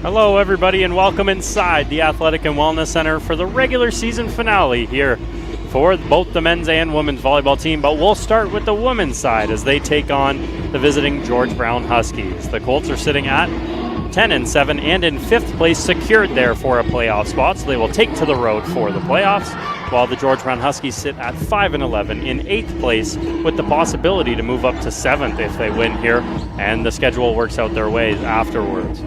Hello everybody and welcome inside the Athletic and Wellness Center for the regular season finale here for both the men's and women's volleyball team, but we'll start with the women's side as they take on the visiting George Brown Huskies. The Colts are sitting at 10-7 and in 5th place, secured there for a playoff spot, so they will take to the road for the playoffs, while the George Brown Huskies sit at 5-11 in 8th place with the possibility to move up to 7th if they win here and the schedule works out their way afterwards.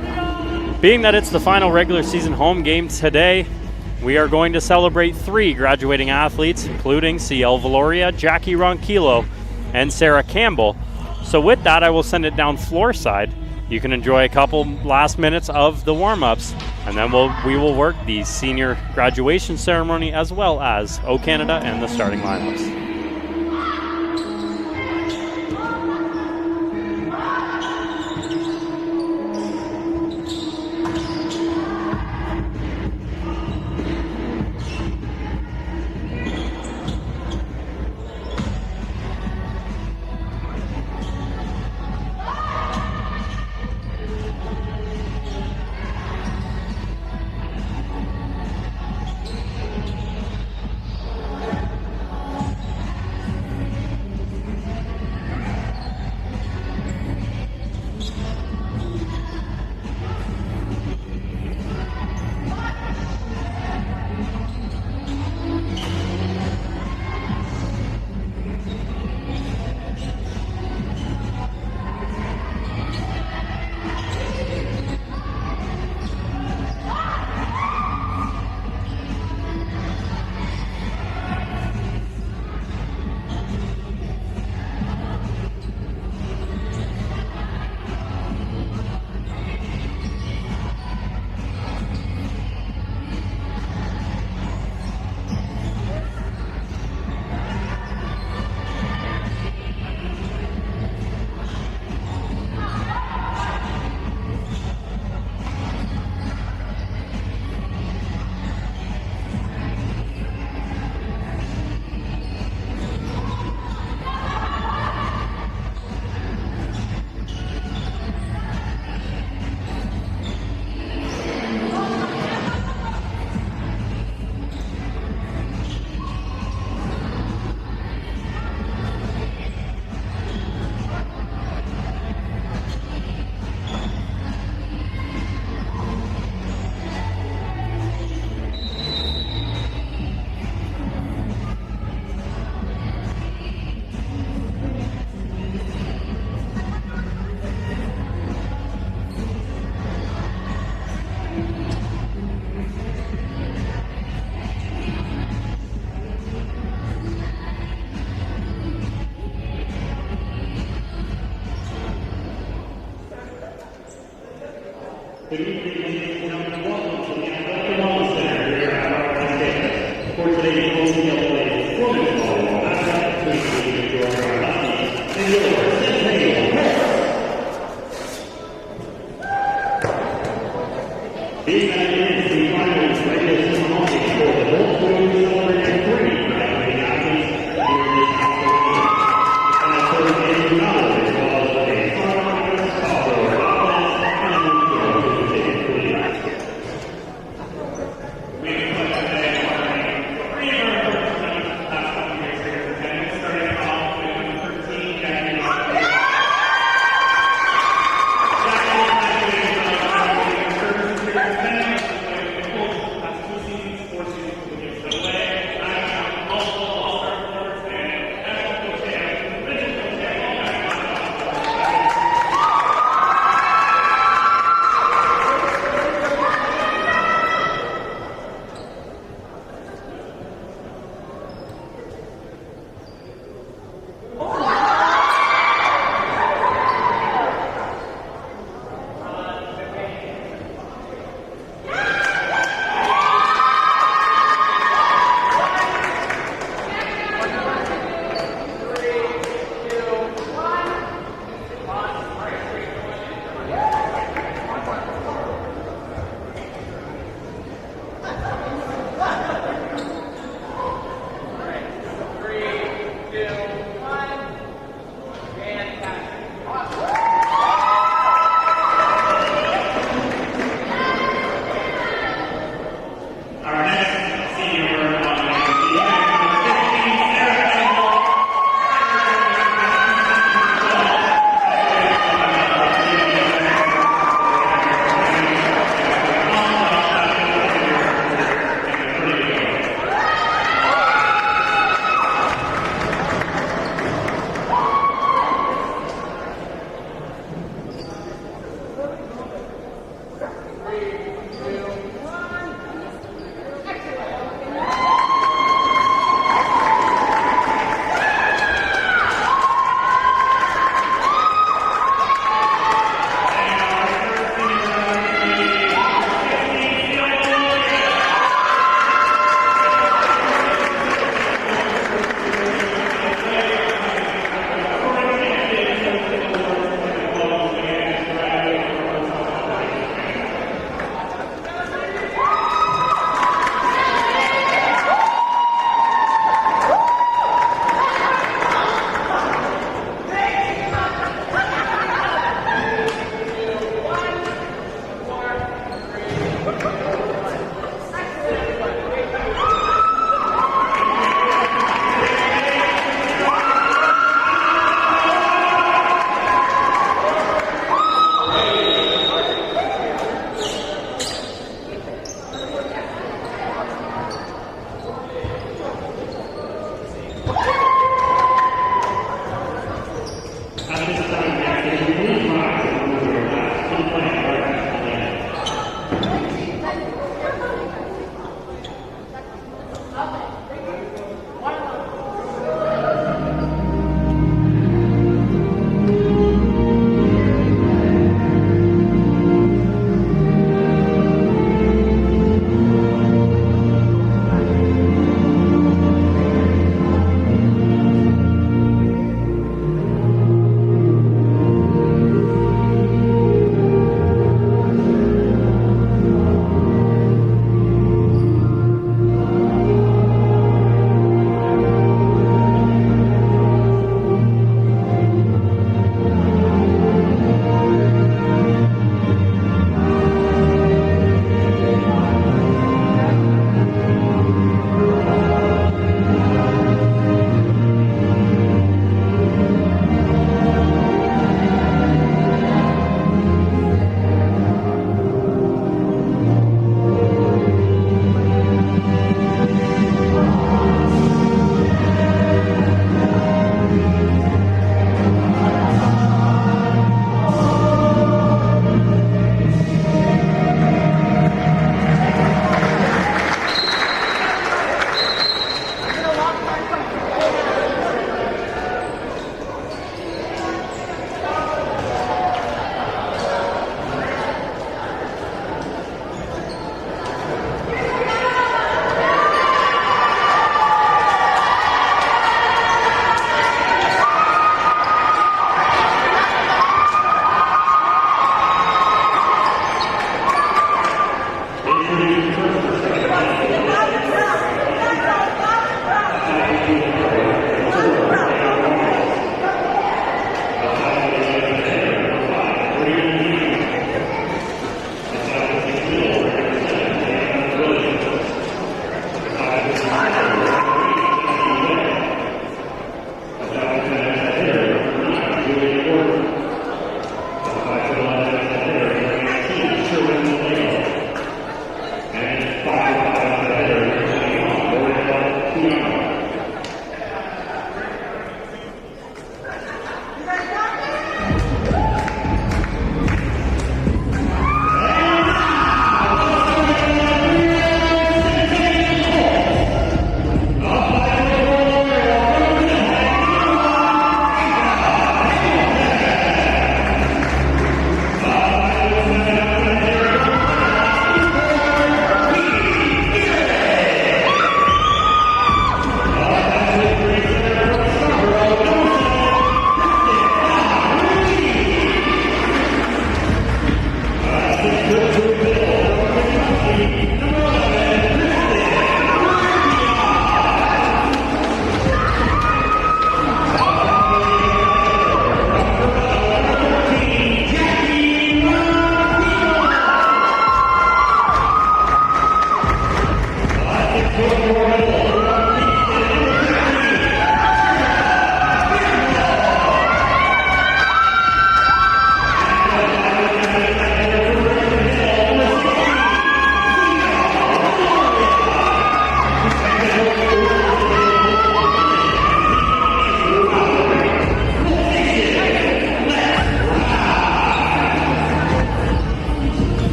Being that it's the final regular season home game today, we are going to celebrate 3 graduating athletes, including CL Valoria, Jackie Ronquillo, and Sarah Campbell. So with that, I will send it down floor side. You can enjoy a couple last minutes of the warm-ups, and then we will work the senior graduation ceremony as well as O Canada and the starting lineups.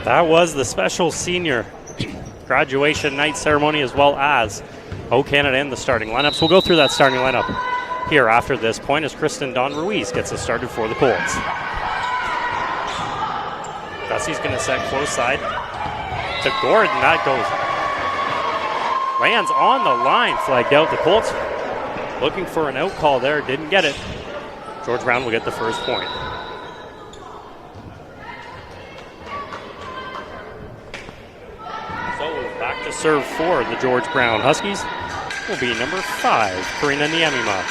That was the special senior graduation night ceremony, as well as Canada in the starting lineups. We'll go through that starting lineup here after this point as Kristen Dawn Ruiz gets us started for the Colts. Dusty's going to set close side to Gordon. That lands on the line, flagged out. The Colts looking for an out call there, didn't get it. George Brown will get the first point. So back to serve for the George Brown Huskies will be number 5, Karina Niemima.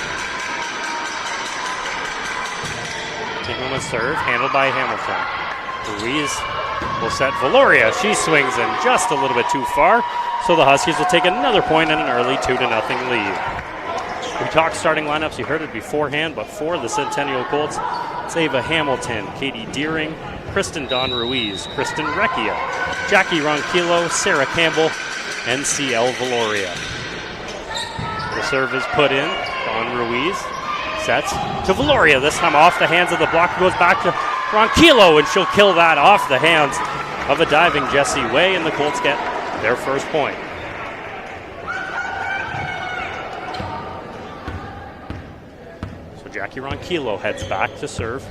Taking a serve, handled by Hamilton. Ruiz will set Valoria. She swings in just a little bit too far, so the Huskies will take another point and an early 2-0 lead. We talked starting lineups, you heard it beforehand, but for the Centennial Colts, it's Ava Hamilton, Katie Deering, Kristen Dawn Ruiz, Kristen Recchia, Jackie Ronquillo, Sarah Campbell, and CL Valoria. The serve is put in. Dawn Ruiz sets to Valoria, this time off the hands of the block, goes back to Ronquillo, and she'll kill that off the hands of a diving Jessie Way, and the Colts get their first point. Jackie Ronquillo heads back to serve.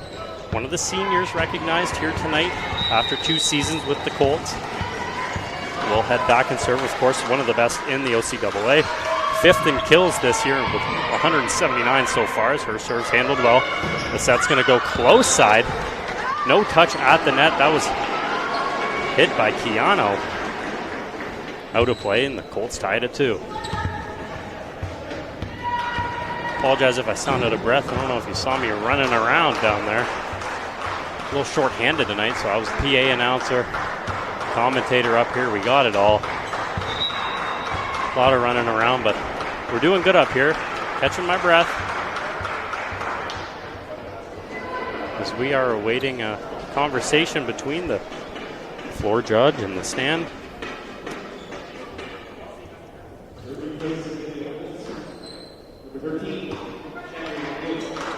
One of the seniors recognized here tonight after 2 seasons with the Colts. Will head back and serve, of course, one of the best in the OCAA. 5th in kills this year with 179 so far as her serves handled well. The set's going to go close side. No touch at the net. That was hit by Keano. Out of play, and the Colts tied at 2. Apologize if I sound out of breath. I don't know if you saw me running around down there. A little short-handed tonight, so I was the PA announcer, commentator up here. We got it all. A lot of running around, but we're doing good up here. Catching my breath as we are awaiting a conversation between the floor judge and the stand.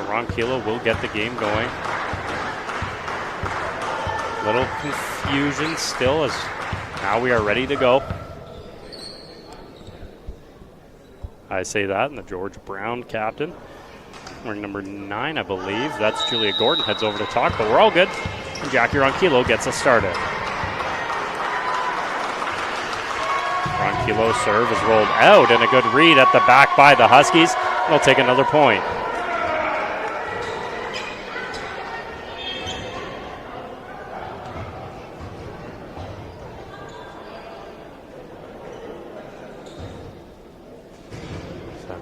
Ronquillo will get the game going. Little confusion still as now we are ready to go. I say that, and the George Brown captain, wearing number 9, I believe. That's Julia Gordon, heads over to talk, but we're all good. And Jackie Ronquillo gets us started. Ronquillo's serve is rolled out, and a good read at the back by the Huskies. They'll take another point.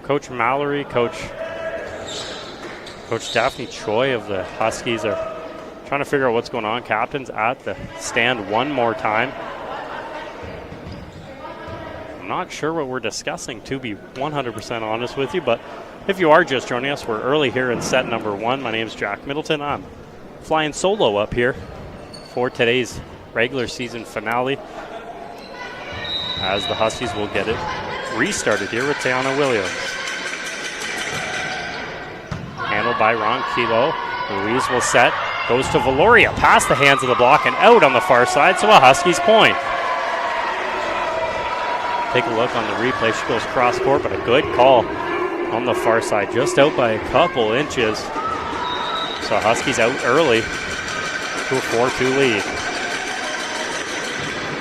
Coach Mallory, Coach Daphne Choi of the Huskies are trying to figure out what's going on. Captain's at the stand one more time. I'm not sure what we're discussing, to be 100% honest with you, but if you are just joining us, we're early here in set number 1. My name is Jack Middleton. I'm flying solo up here for today's regular season finale, as the Huskies will get it restarted here with Tiana Williams. Handled by Ronquillo. Ruiz will set, goes to Valoria, past the hands of the block and out on the far side, so a Huskies point. Take a look on the replay. She goes cross court, but a good call on the far side, just out by a couple inches. So Huskies out early to a 4-2 lead.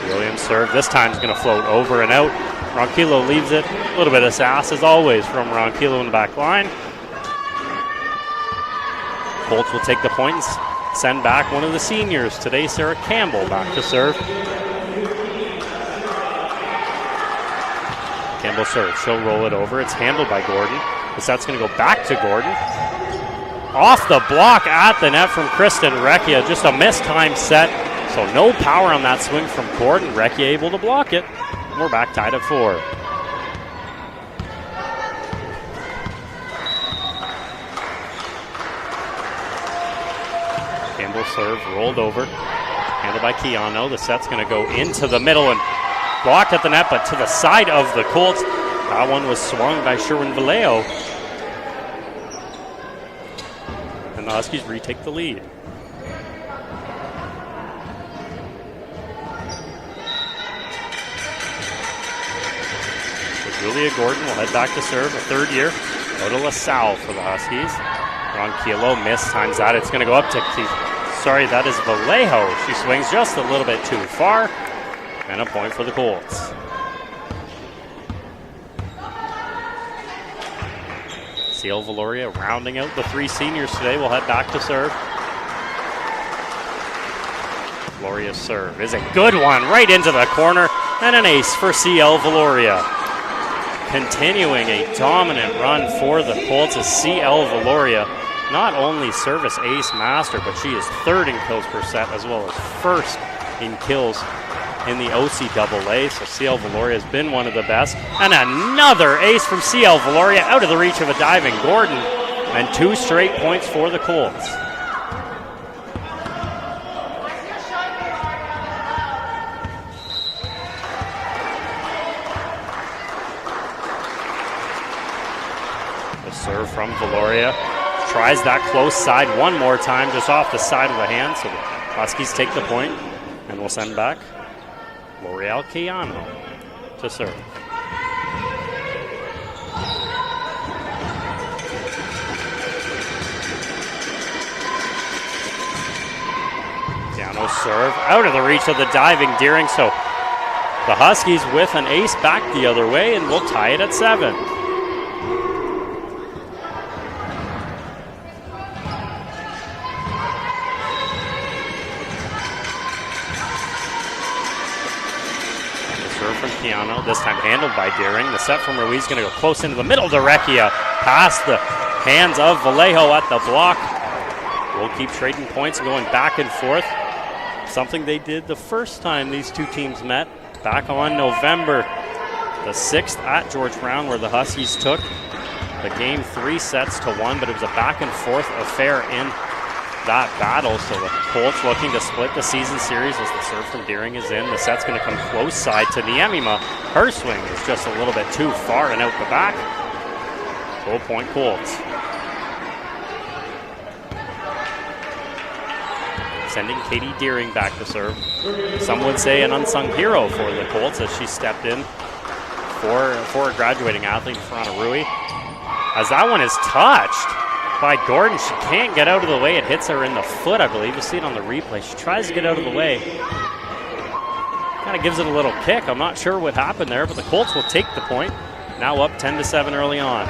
Williams serve, this time is going to float over and out. Ronquillo leaves it. A little bit of sass as always from Ronquillo in the back line. Colts will take the point and send back one of the seniors today, Sarah Campbell, back to serve. Campbell serves. She'll roll it over. It's handled by Gordon. The set's going to go back to Gordon. Off the block at the net from Kristen Recchia. Just a mistimed set. So no power on that swing from Gordon. Recchia able to block it. We're back tied at 4. Campbell serve, rolled over. Handled by Keano. The set's going to go into the middle and blocked at the net, but to the side of the Colts. That one was swung by Sherwin Vallejo. And the Huskies retake the lead. Julia Gordon will head back to serve, a third year. Go to LaSalle for the Huskies. Ronquillo missed, times that. It's going to go up to that is Vallejo. She swings just a little bit too far. And a point for the Colts. CL Valoria rounding out the three seniors today. Will head back to serve. Valoria's serve is a good one right into the corner. And an ace for CL Valoria. Continuing a dominant run for the Colts is CL Valoria. Not only service ace master, but she is third in kills per set as well as first in kills in the OCAA. So CL Valoria has been one of the best. And another ace from CL Valoria out of the reach of a diving Gordon. And 2 straight points for the Colts. The serve from Valoria. Tries that close side one more time, just off the side of the hand. So the Huskies take the point, and we'll send back L'Oreal Cayano to serve. Cayano serve out of the reach of the diving Deering. So the Huskies with an ace back the other way, and we'll tie it at 7. This time handled by Deering. The set from Ruiz going to go close into the middle to Recchia. Past the hands of Vallejo at the block. We'll keep trading points going back and forth. Something they did the first time these two teams met back on November the 6th at George Brown, where the Huskies took the game 3 sets to 1, but it was a back and forth affair in that battle. So the Colts looking to split the season series as the serve from Deering is in. The set's going to come close side to Niemima. Her swing is just a little bit too far and out the back. Full point Colts. Sending Katie Deering back to serve. Some would say an unsung hero for the Colts as she stepped in for a graduating athlete in front of Rui. As that one is touched by Gordon, she can't get out of the way. It hits her in the foot, I believe. You see it on the replay. She tries to get out of the way. Kind of gives it a little kick. I'm not sure what happened there, but the Colts will take the point. Now up 10-7 early on.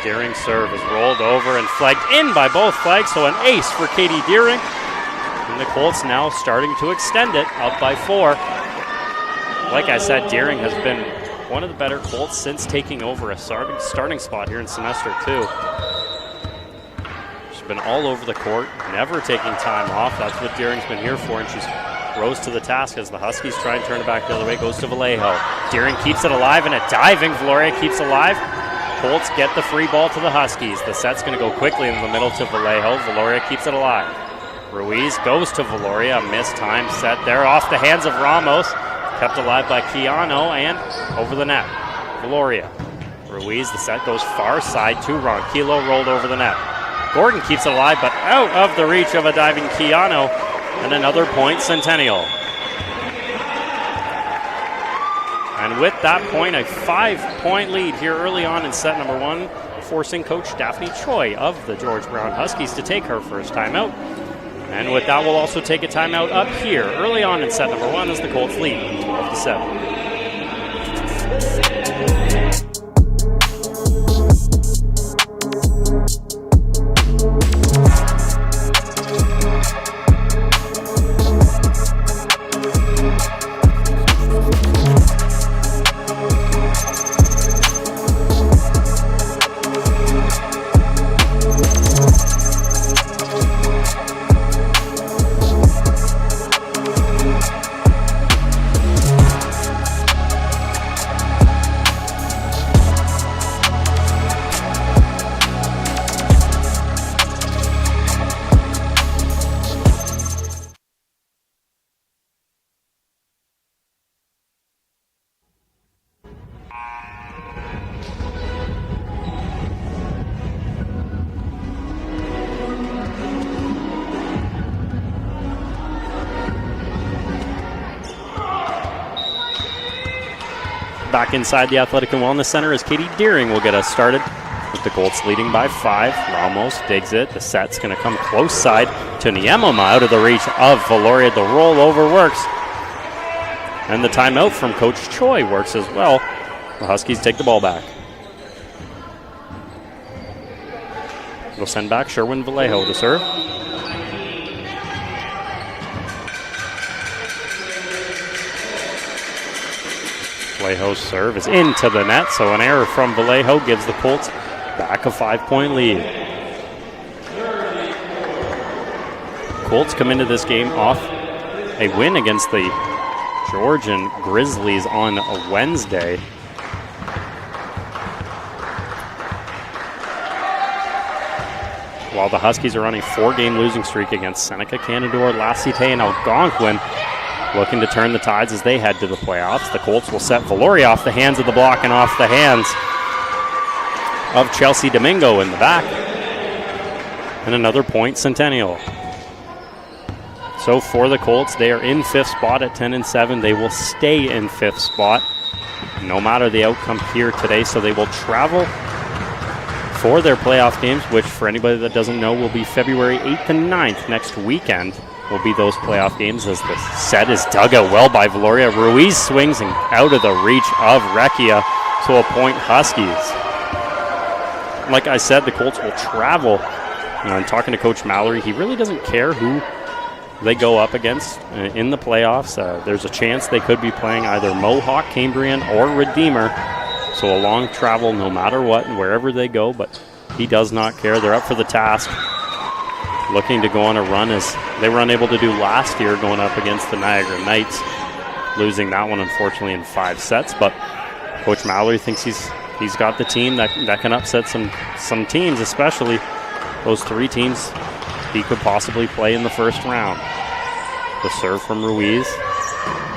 Deering's serve is rolled over and flagged in by both flags, so an ace for Katie Deering. And the Colts now starting to extend it, up by 4. Like I said, Deering has been one of the better Colts since taking over a starting spot here in semester 2. She's been all over the court, never taking time off. That's what Deering's been here for, and she's rose to the task as the Huskies try and turn it back the other way. Goes to Vallejo. Deering keeps it alive, and a diving Valoria keeps alive. Colts get the free ball to the Huskies. The set's going to go quickly in the middle to Vallejo. Valoria keeps it alive. Ruiz goes to Valoria. A missed time set there off the hands of Ramos. Kept alive by Keano and over the net. Valoria. Ruiz, the set goes far side to Ronquillo, rolled over the net. Gordon keeps it alive, but out of the reach of a diving Keano. And another point, Centennial. And with that point, a 5-point lead here early on in set number 1, forcing Coach Daphne Choi of the George Brown Huskies to take her first timeout. And with that, we'll also take a timeout up here early on in set number 1 as the Colts lead 12-7. back inside the Athletic and Wellness Center as Katie Deering will get us started with the Colts leading by 5. Ramos digs it. The set's going to come close side to Niemema out of the reach of Valoria. The rollover works. And the timeout from Coach Choi works as well. The Huskies take the ball back. They'll send back Sherwin Vallejo to serve. Vallejo's serve is into the net, so an error from Vallejo gives the Colts back a 5-point lead. Colts come into this game off a win against the Georgian Grizzlies on a Wednesday. While the Huskies are on a 4-game losing streak against Seneca, Canadore, La Cité, and Algonquin, looking to turn the tides as they head to the playoffs. The Colts will set Valoria off the hands of the block and off the hands of Chelsea Domingo in the back. And another point, Centennial. So for the Colts, they are in 5th spot at 10-7. They will stay in 5th spot no matter the outcome here today. So they will travel for their playoff games, which for anybody that doesn't know will be February 8th and 9th next weekend. Will be those playoff games as the set is dug out well by Valoria. Ruiz swings and out of the reach of Recchia, so a point Huskies. Like I said, the Colts will travel. And talking to Coach Mallory, he really doesn't care who they go up against in the playoffs. There's a chance they could be playing either Mohawk, Cambrian, or Redeemer. So a long travel no matter what and wherever they go, but he does not care. They're up for the task, looking to go on a run as they were unable to do last year going up against the Niagara Knights, losing that one unfortunately in 5 sets. But Coach Mallory thinks he's got the team that can upset some teams, especially those 3 teams he could possibly play in the first round. The serve from Ruiz,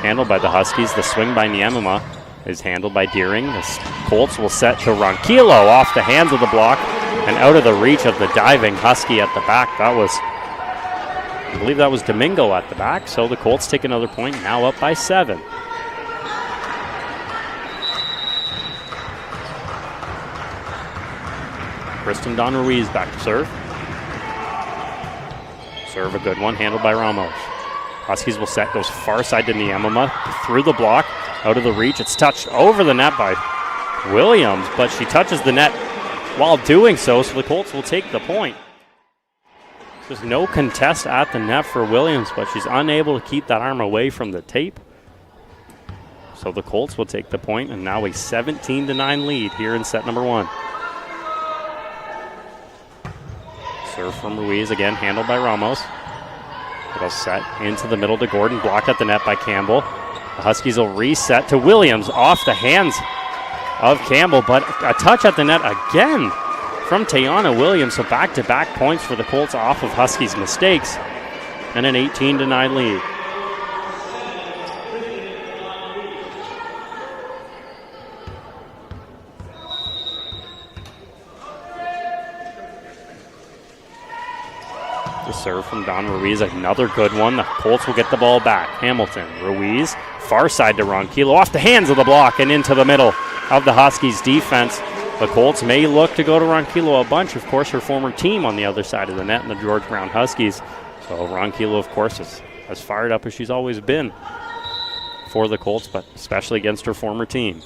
handled by the Huskies. The swing by Niemema is handled by Deering. The Colts will set to Ronquillo off the hands of the block and out of the reach of the diving Husky at the back. That was, I believe that was Domingo at the back. So the Colts take another point, now up by 7. Kristen Don Ruiz back to serve. Serve a good one, handled by Ramos. Huskies will set, goes far side to Niemema, through the block, out of the reach. It's touched over the net by Williams, but she touches the net while doing so the Colts will take the point. There's no contest at the net for Williams, but she's unable to keep that arm away from the tape. So the Colts will take the point, and now a 17-9 lead here in set number 1. Serve from Ruiz, again handled by Ramos. It'll set into the middle to Gordon, blocked at the net by Campbell. The Huskies will reset to Williams off the hands of Campbell, but a touch at the net again from Tayana Williams. So back-to-back points for the Colts off of Huskies' mistakes, and an 18-9 lead. The serve from Don Ruiz, another good one. The Colts will get the ball back. Hamilton, Ruiz, far side to Ronquillo, off the hands of the block and into the middle of the Huskies' defense. The Colts may look to go to Ronquillo a bunch. Of course, her former team on the other side of the net in the George Brown Huskies. So Ronquillo, of course, is as fired up as she's always been for the Colts, but especially against her former team.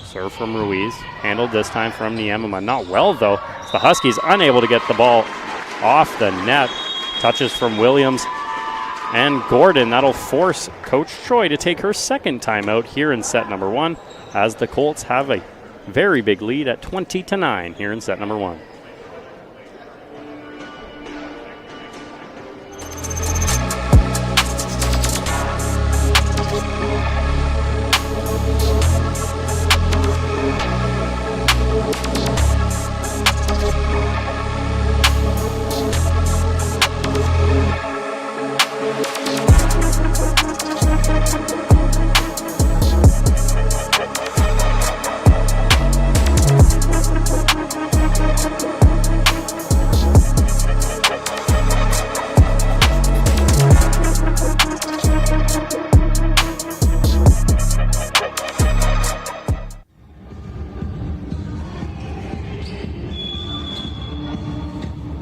Serve from Ruiz, handled this time from Niemema. Not well, though. The Huskies unable to get the ball off the net. Touches from Williams and Gordon. That'll force Coach Choi to take her second timeout here in set number 1, as the Colts have a very big lead at 20-9 here in set number 1.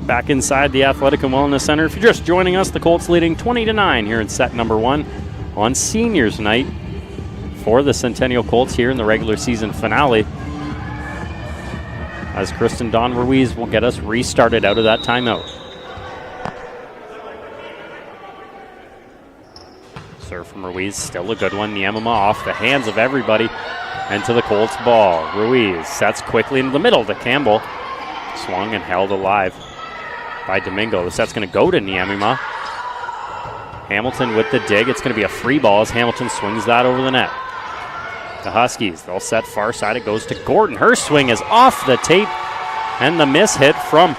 back inside the Athletic and Wellness Center. If you're just joining us, the Colts leading 20-9 here in set number 1 on seniors night for the Centennial Colts here in the regular season finale, as Kristen Dawn Ruiz will get us restarted out of that timeout. Serve from Ruiz, still a good one. Niemema off the hands of everybody and to the Colts ball. Ruiz sets quickly into the middle to Campbell. Swung and held alive by Domingo. The set's going to go to Niemema. Hamilton with the dig. It's going to be a free ball as Hamilton swings that over the net. The Huskies, they'll set far side. It goes to Gordon. Her swing is off the tape, and the miss hit from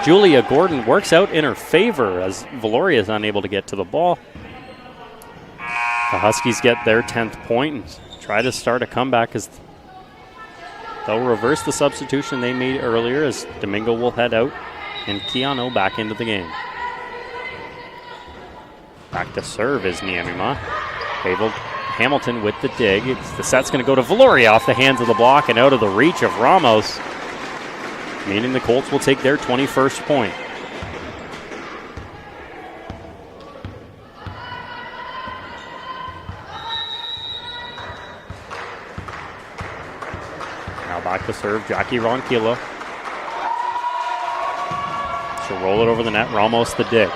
Julia Gordon works out in her favor as Valoria is unable to get to the ball. The Huskies get their 10th point and try to start a comeback as they'll reverse the substitution they made earlier as Domingo will head out and Keanu back into the game. Back to serve is Niemema. Hamilton with the dig. The set's going to go to Valoria off the hands of the block and out of the reach of Ramos, meaning the Colts will take their 21st point. Now back to serve, Jackie Ronquillo. She'll roll it over the net. Ramos the dig.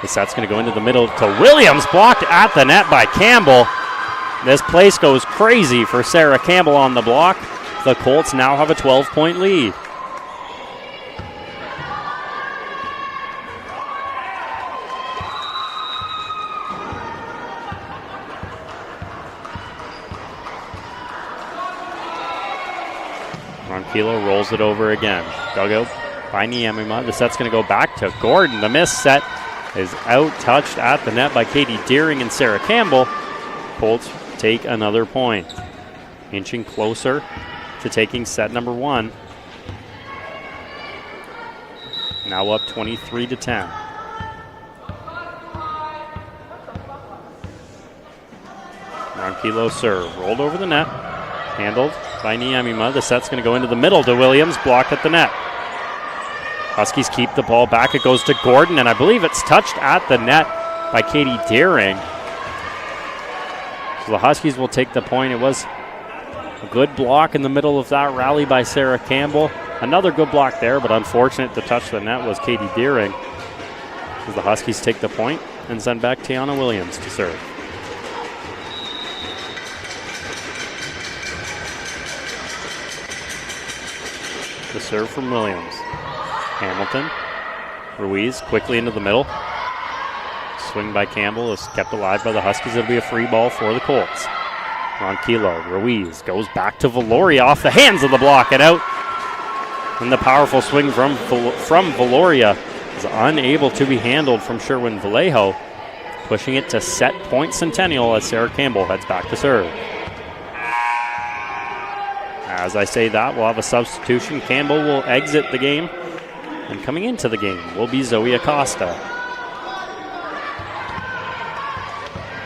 The set's going to go into the middle to Williams, blocked at the net by Campbell. This place goes crazy for Sarah Campbell on the block. The Colts now have a 12-point lead. Ronquillo rolls it over again. Dugout by Niemema. The set's going to go back to Gordon. The miss set is out-touched at the net by Katie Deering and Sarah Campbell. Colts take another point, inching closer to taking set number 1. Now up 23-10. Ronquillo serve, rolled over the net, handled by Niemema. The set's going to go into the middle to Williams, blocked at the net. Huskies keep the ball back. It goes to Gordon, and I believe it's touched at the net by Katie Deering. So the Huskies will take the point. It was a good block in the middle of that rally by Sarah Campbell. Another good block there, but unfortunate to touch the net was Katie Deering. As the Huskies take the point and send back Tiana Williams to serve. The serve from Williams. Hamilton. Ruiz quickly into the middle. Swing by Campbell is kept alive by the Huskies. It'll be a free ball for the Colts. Ronquillo. Ruiz goes back to Valoria off the hands of the block and out. And the powerful swing from Valoria is unable to be handled from Sherwin Vallejo, pushing it to set point Centennial as Sarah Campbell heads back to serve. As I say that, we'll have a substitution. Campbell will exit the game. And coming into the game will be Zoe Acosta.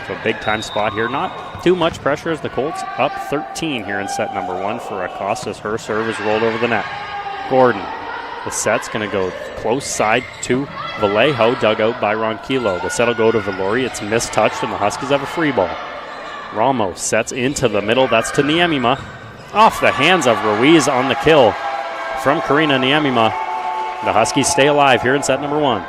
So a big-time spot here. Not too much pressure as the Colts up 13 here in set number 1 for Acosta as her serve is rolled over the net. Gordon. The set's going to go close side to Vallejo, dug out by Ronquillo. The set will go to Valoria. It's mistouched, and the Huskies have a free ball. Ramos sets into the middle. That's to Niemema. Off the hands of Ruiz on the kill from Karina Niemema. The Huskies stay alive here in set number 1.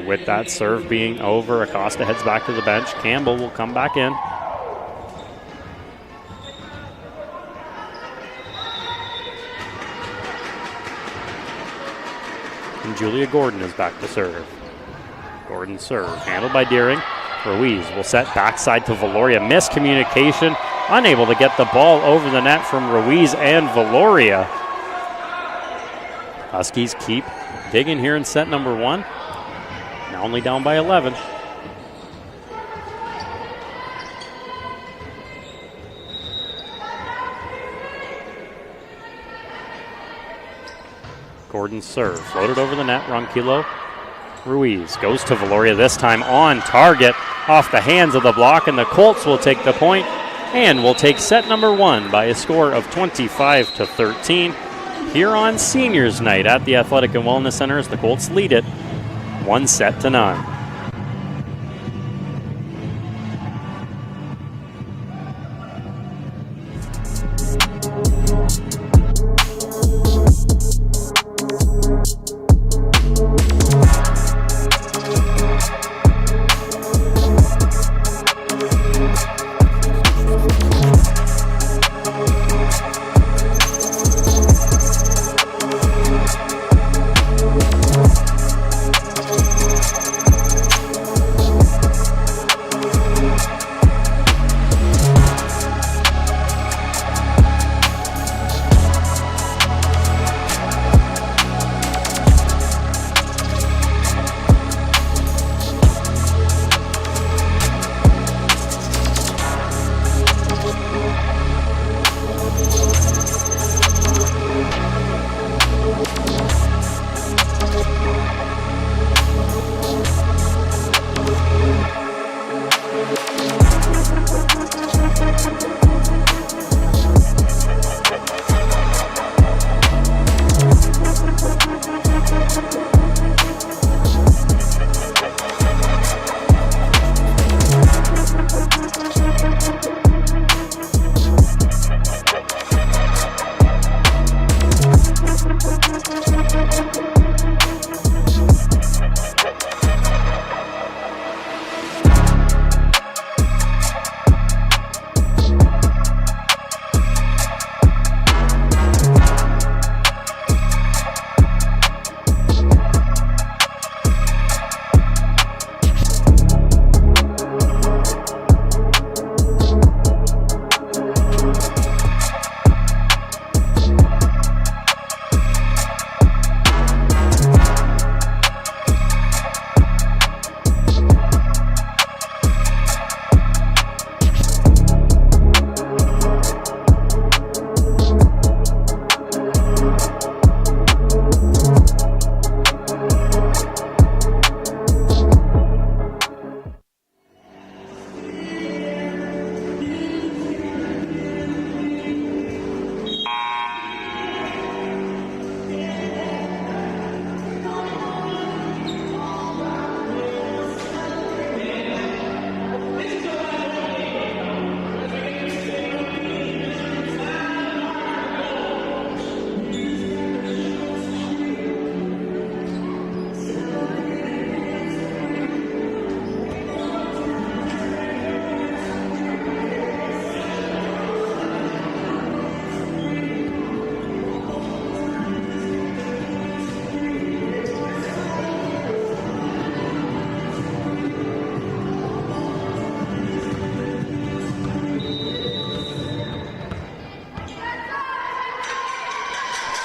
With that serve being over, Acosta heads back to the bench. Campbell will come back in. And Julia Gordon is back to serve. Gordon serve, handled by Deering. Ruiz will set backside to Valoria. Miscommunication, unable to get the ball over the net from Ruiz and Valoria. Huskies keep digging here in set number 1. Now only down by 11. Gordon serve, floated over the net. Ronquillo. Ruiz goes to Valoria, this time on target, off the hands of the block, and the Colts will take the point and will take set number 1 by a score of 25-13 here on Seniors Night at the Athletic and Wellness Center as the Colts lead it 1-0.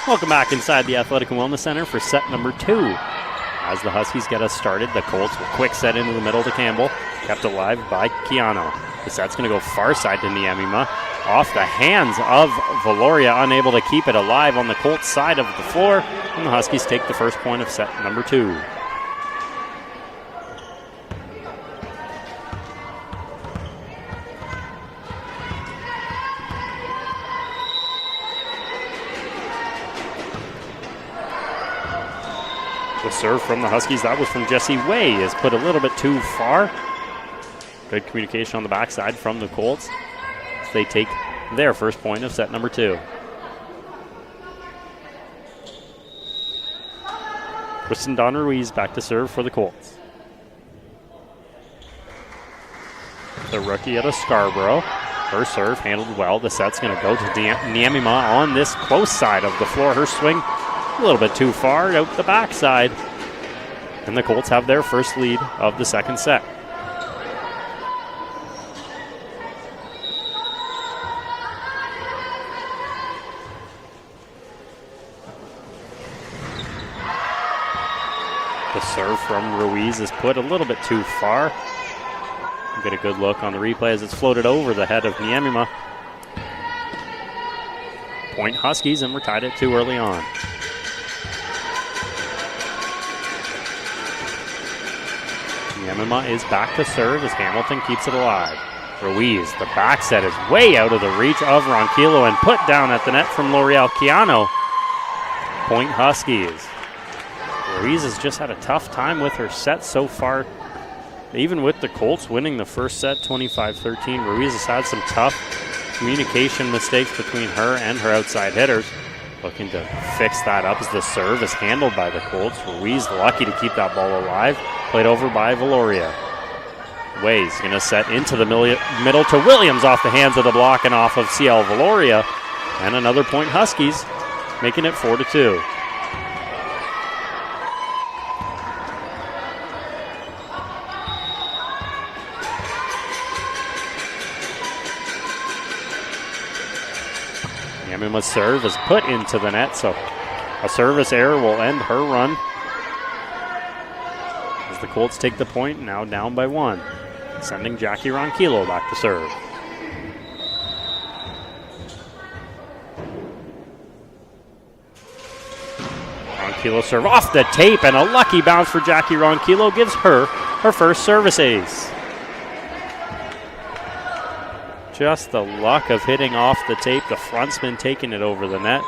Welcome back inside the Athletic and Wellness Center for set number 2. As the Huskies get us started, the Colts will quick set into the middle to Campbell, kept alive by Keanu. The set's going to go far side to Niemima, off the hands of Valoria, unable to keep it alive on the Colts side of the floor, and the Huskies take the first point of set number 2. The serve from the Huskies, that was from Jesse Way, is put a little bit too far. Good communication on the backside from the Colts as they take their first point of set number 2. Kristen Don Ruiz back to serve for the Colts. The rookie out of Scarborough. Her serve handled well. The set's going to go to Niemima on this close side of the floor. Her swing a little bit too far out the backside. And the Colts have their first lead of the second set. The serve from Ruiz is put a little bit too far. Get a good look on the replay as it's floated over the head of Niemima. Point Huskies, and we're tied at 2 early on. Niemima is back to serve as Hamilton keeps it alive. Ruiz, the back set is way out of the reach of Ronquillo and put down at the net from L'Oreal Keanu. Point Huskies. Ruiz has just had a tough time with her set so far. Even with the Colts winning the first set 25-13, Ruiz has had some tough communication mistakes between her and her outside hitters. Looking to fix that up as the serve is handled by the Colts. Ruiz lucky to keep that ball alive. Played over by Valoria. Ways going to set into the middle to Williams off the hands of the block and off of CL Valoria. And another point Huskies, making it 4-2. Yamima's serve is put into the net, so a service error will end her run. As the Colts take the point, now down by 1. Sending Jackie Ronquillo back to serve. Ronquillo serve off the tape, and a lucky bounce for Jackie Ronquillo gives her first service ace. Just the luck of hitting off the tape, the frontsman taking it over the net.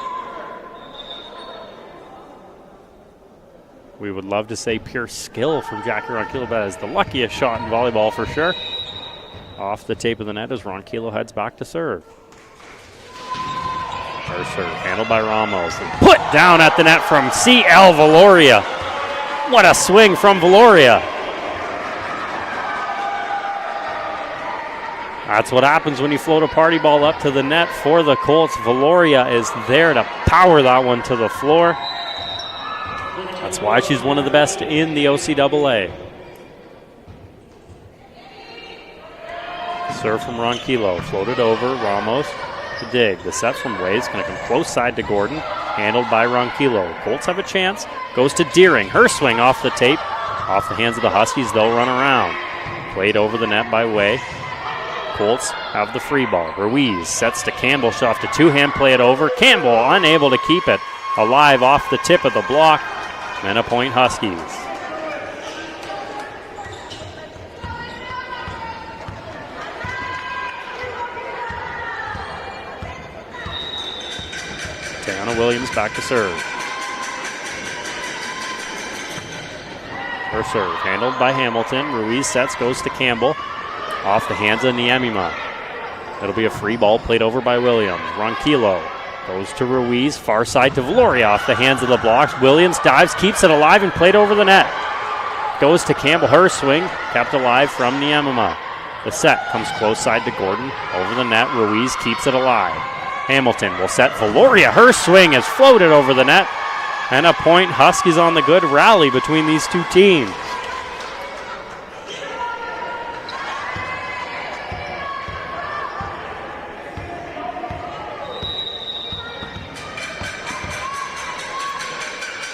We would love to say pure skill from Jackie Ronquillo, but it's the luckiest shot in volleyball for sure. Off the tape of the net as Ronquillo heads back to serve. Her serve handled by Ramos. Put down at the net from CL Valoria. What a swing from Valoria. That's what happens when you float a party ball up to the net for the Colts. Valoria is there to power that one to the floor. That's why she's one of the best in the OCAA. Serve from Ronquillo, floated over, Ramos to dig. The set from Waves going to come close side to Gordon, handled by Ronquillo. Colts have a chance, goes to Deering. Her swing off the tape, off the hands of the Huskies, they'll run around. Played over the net by Way. Colts have the free ball. Ruiz sets to Campbell, she'll have to two-hand play it over. Campbell unable to keep it alive off the tip of the block. And a point Huskies. Tiana Williams back to serve. Her serve handled by Hamilton. Ruiz sets, goes to Campbell. Off the hands of Niamima. It'll be a free ball played over by Williams. Ronquillo goes to Ruiz, far side to Valoria off the hands of the blocks. Williams dives, keeps it alive, and played over the net. Goes to Campbell, her swing, kept alive from Niamima. The set comes close side to Gordon, over the net. Ruiz keeps it alive. Hamilton will set Valoria, her swing is floated over the net. And a point, Huskies on the good rally between these two teams.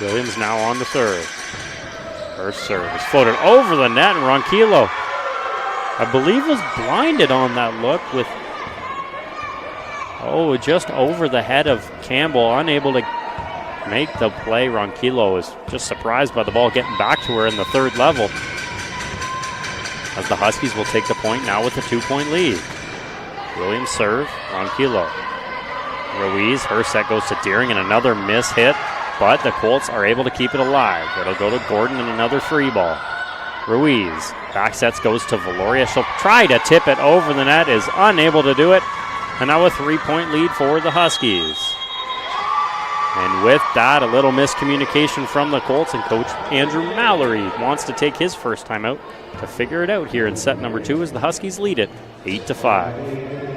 Williams now on the serve. Her serve is floated over the net, and Ronquillo, I believe, was blinded on that look with, just over the head of Campbell, unable to make the play. Ronquillo is just surprised by the ball getting back to her in the third level, as the Huskies will take the point now with a 2-point lead. Williams serve, Ronquillo. Ruiz, her set goes to Deering, and another miss hit. But the Colts are able to keep it alive. It'll go to Gordon and another free ball. Ruiz, back sets, goes to Valoria. She'll try to tip it over the net, is unable to do it. And now a 3-point lead for the Huskies. And with that, a little miscommunication from the Colts, and Coach Andrew Mallory wants to take his first time out to figure it out here in set number 2 as the Huskies lead it 8-5.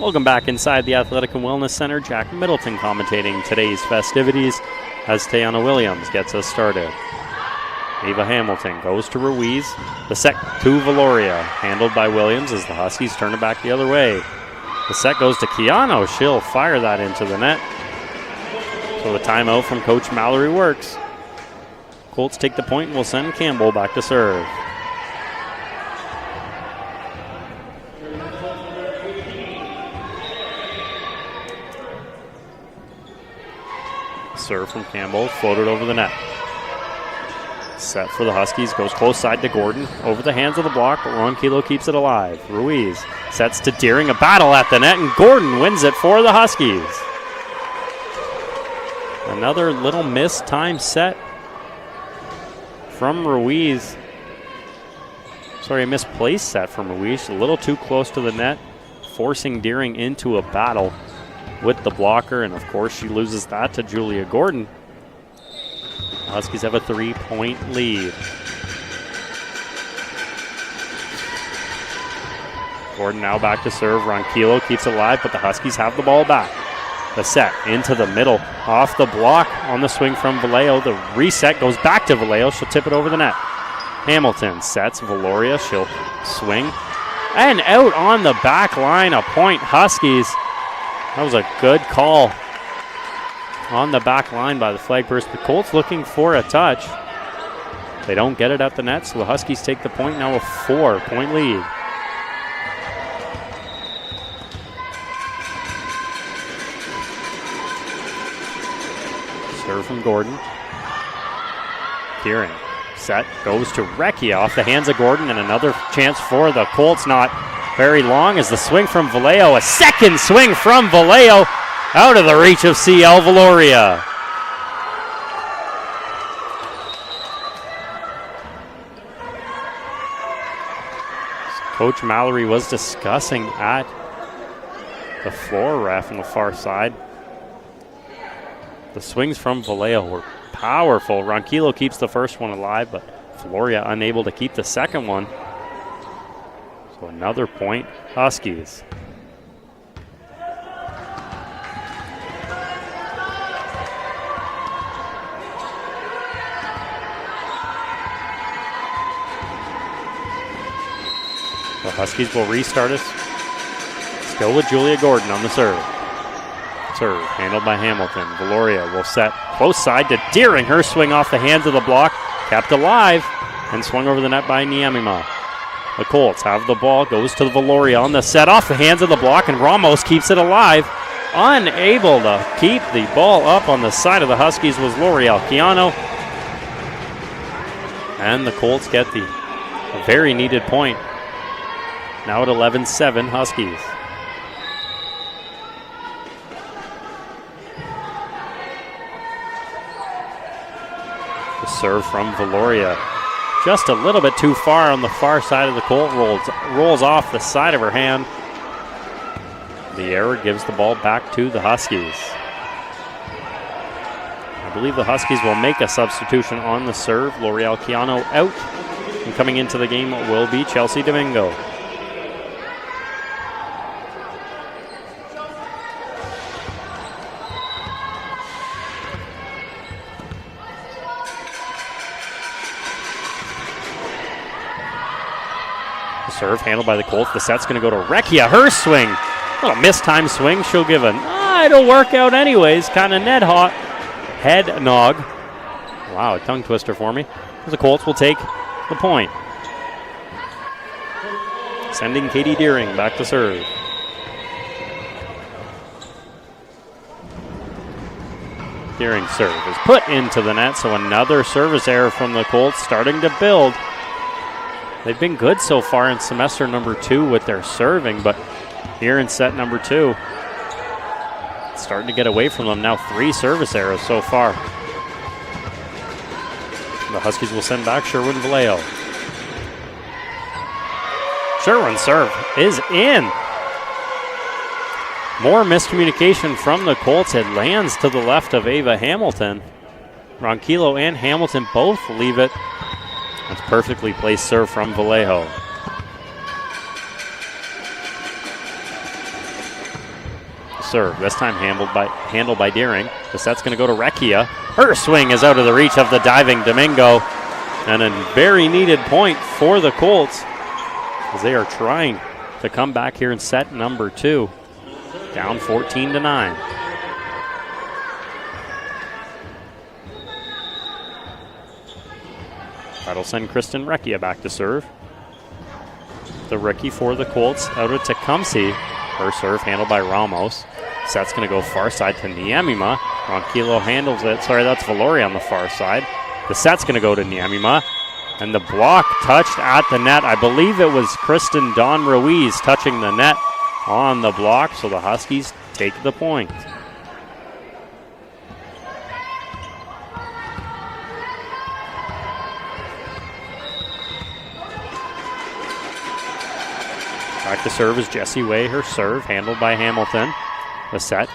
Welcome back inside the Athletic and Wellness Center. Jack Middleton commentating today's festivities as Tayana Williams gets us started. Ava Hamilton goes to Ruiz. The set to Valoria, handled by Williams as the Huskies turn it back the other way. The set goes to Keano. She'll fire that into the net. So the timeout from Coach Mallory works. Colts take the point and will send Campbell back to serve. Serve from Campbell, floated over the net. Set for the Huskies, goes close side to Gordon, over the hands of the block, but Ronquillo keeps it alive. Ruiz sets to Deering, a battle at the net, and Gordon wins it for the Huskies. Another little missed time set from Ruiz. Sorry, a misplaced set from Ruiz, a little too close to the net, forcing Deering into a battle with the blocker, and of course she loses that to Julia Gordon. Huskies have a 3-point lead. Gordon now back to serve. Ronquillo keeps it alive, but the Huskies have the ball back. The set into the middle, off the block on the swing from Vallejo. The reset goes back to Vallejo. She'll tip it over the net. Hamilton sets Valoria. She'll swing. And out on the back line, a point Huskies. That was a good call on the back line by the flag purse. The Colts looking for a touch. They don't get it at the net, so the Huskies take the point, now a 4-point lead. Serve from Gordon. Deering set, goes to Recchia off the hands of Gordon, and another chance for the Colts, not very long as the swing from Vallejo. A second swing from Vallejo out of the reach of CL Valoria. Coach Mallory was discussing at the floor ref on the far side. The swings from Vallejo were powerful. Ronquillo keeps the first one alive, but Valoria unable to keep the second one. So another point, Huskies. The Huskies will restart us. Still with Julia Gordon on the serve. Serve handled by Hamilton. Valoria will set close side to Deering. Her swing off the hands of the block, kept alive, and swung over the net by Niemima. The Colts have the ball, goes to Valoria on the set, off the hands of the block, and Ramos keeps it alive. Unable to keep the ball up on the side of the Huskies was L'Oreal Keano. And the Colts get the very needed point. Now at 11-7 Huskies. The serve from Valoria. Just a little bit too far on the far side of the Colt, rolls off the side of her hand. The error gives the ball back to the Huskies. I believe the Huskies will make a substitution on the serve. L'Oreal Keano out, and coming into the game will be Chelsea Domingo. Serve handled by the Colts. The set's going to go to Recchia. Her swing. A little mistime swing. She'll give it'll work out anyways. Kind of head nog. Wow, a tongue twister for me. The Colts will take the point. Sending Katie Deering back to serve. Deering's serve is put into the net, so another service error from the Colts starting to build. They've been good so far in semester number 2 with their serving, but here in set number 2, it's starting to get away from them. Now 3 service errors so far. The Huskies will send back Sherwin Vallejo. Sherwin's serve is in. More miscommunication from the Colts. It lands to the left of Ava Hamilton. Ronquillo and Hamilton both leave it. That's perfectly placed serve from Vallejo. serve. This time handled by Deering. The set's going to go to Recchia. Her swing is out of the reach of the diving Domingo. And a very needed point for the Colts as they are trying to come back here in set number 2. Down 14-9. That'll send Kristen Recchia back to serve. The Recchi for the Colts out of Tecumseh. Her serve handled by Ramos. Set's going to go far side to Niemima. Ronquillo handles it. Sorry, that's Valori on the far side. The set's going to go to Niemima. And the block touched at the net. I believe it was Kristen Dawn Ruiz touching the net on the block. So the Huskies take the point. Back to serve is Jessie Way. Her serve handled by Hamilton. The set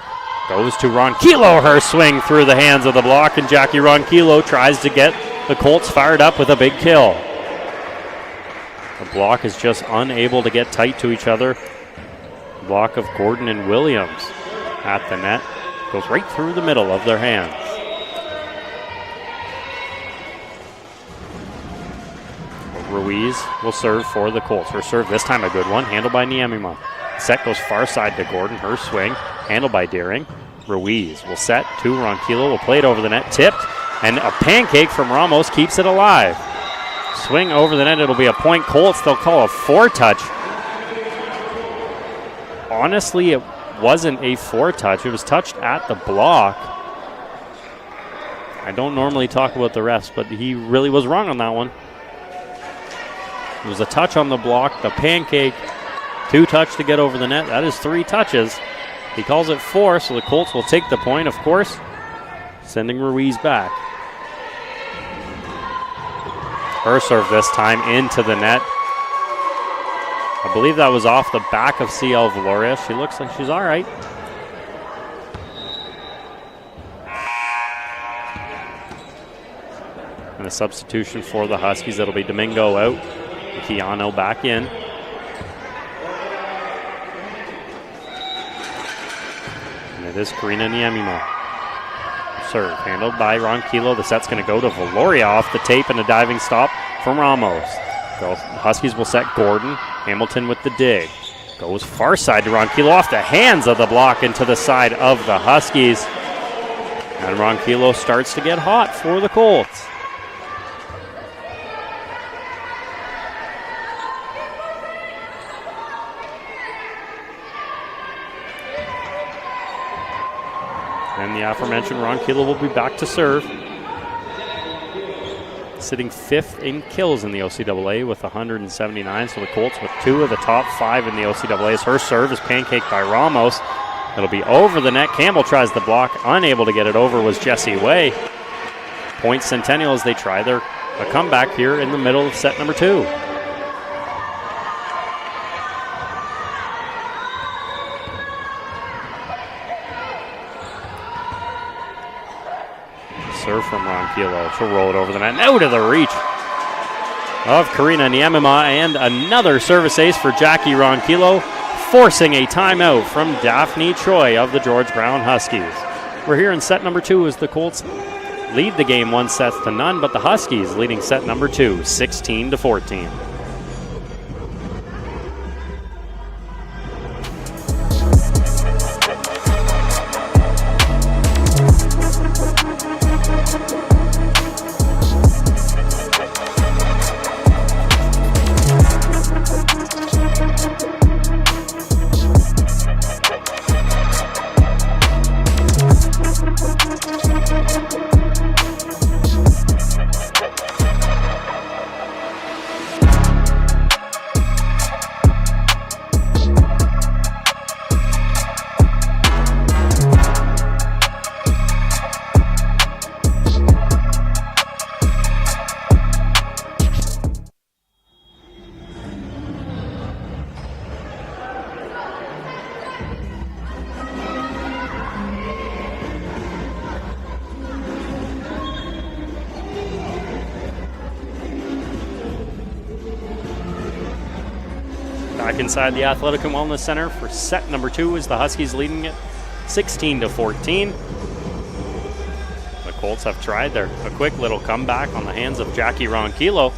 goes to Ronquillo. Her swing through the hands of the block, and Jackie Ronquillo tries to get the Colts fired up with a big kill. The block is just unable to get tight to each other. Block of Gordon and Williams at the net. Goes right through the middle of their hands. Ruiz will serve for the Colts. Her serve this time a good one, handled by Niemima. Set goes far side to Gordon. Her swing handled by Deering. Ruiz will set to Ronquillo. Will play it over the net, tipped, and a pancake from Ramos keeps it alive. Swing over the net. It'll be a point Colts. They'll call a foretouch. Honestly, it wasn't a foretouch. It was touched at the block. I don't normally talk about the refs, but he really was wrong on that one. It was a touch on the block, the pancake, 2 touch to get over the net. That is 3 touches. He calls it 4, so the Colts will take the point, of course, sending Ruiz back. Her serve this time into the net. I believe that was off the back of CL Valoria. She looks like she's all right. And a substitution for the Huskies. That'll be Domingo out. Keano back in. And it is Karina Niemima. Serve handled by Ronquillo. The set's going to go to Valoria off the tape and a diving stop from Ramos. The Huskies will set Gordon. Hamilton with the dig. Goes far side to Ronquillo off the hands of the block into the side of the Huskies. And Ronquillo starts to get hot for the Colts. And the aforementioned Ronquillo will be back to serve. Sitting 5th in kills in the OCAA with 179. So the Colts with 2 of the top 5 in the OCAA. As her serve is pancaked by Ramos. It'll be over the net. Campbell tries the block. Unable to get it over was Jessie Way. Point Centennial as they try a comeback here in the middle of set number 2. Serve from Ronquillo. She'll roll it over the net. Out of the reach of Karina Niemima, and another service ace for Jackie Ronquillo, forcing a timeout from Daphne Choi of the George Brown Huskies. We're here in set number 2 as the Colts lead the game 1-0, but the Huskies leading set number 2, 16-14. Back inside the Athletic and Wellness Center for set number 2 as the Huskies leading it 16-14. The Colts have tried a quick little comeback on the hands of Jackie Ronquillo,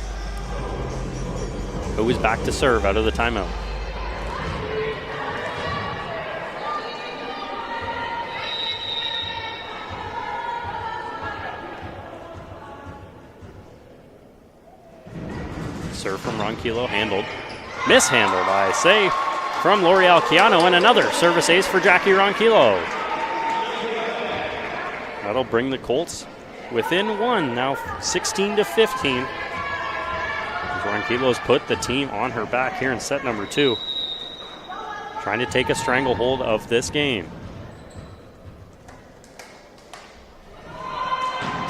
who is back to serve out of the timeout. Serve from Ronquillo, mishandled, I say, from L'Oreal Chiano, and another service ace for Jackie Ronquillo. That'll bring the Colts within one, now 16-15. Ronquillo's put the team on her back here in set number 2, trying to take a stranglehold of this game.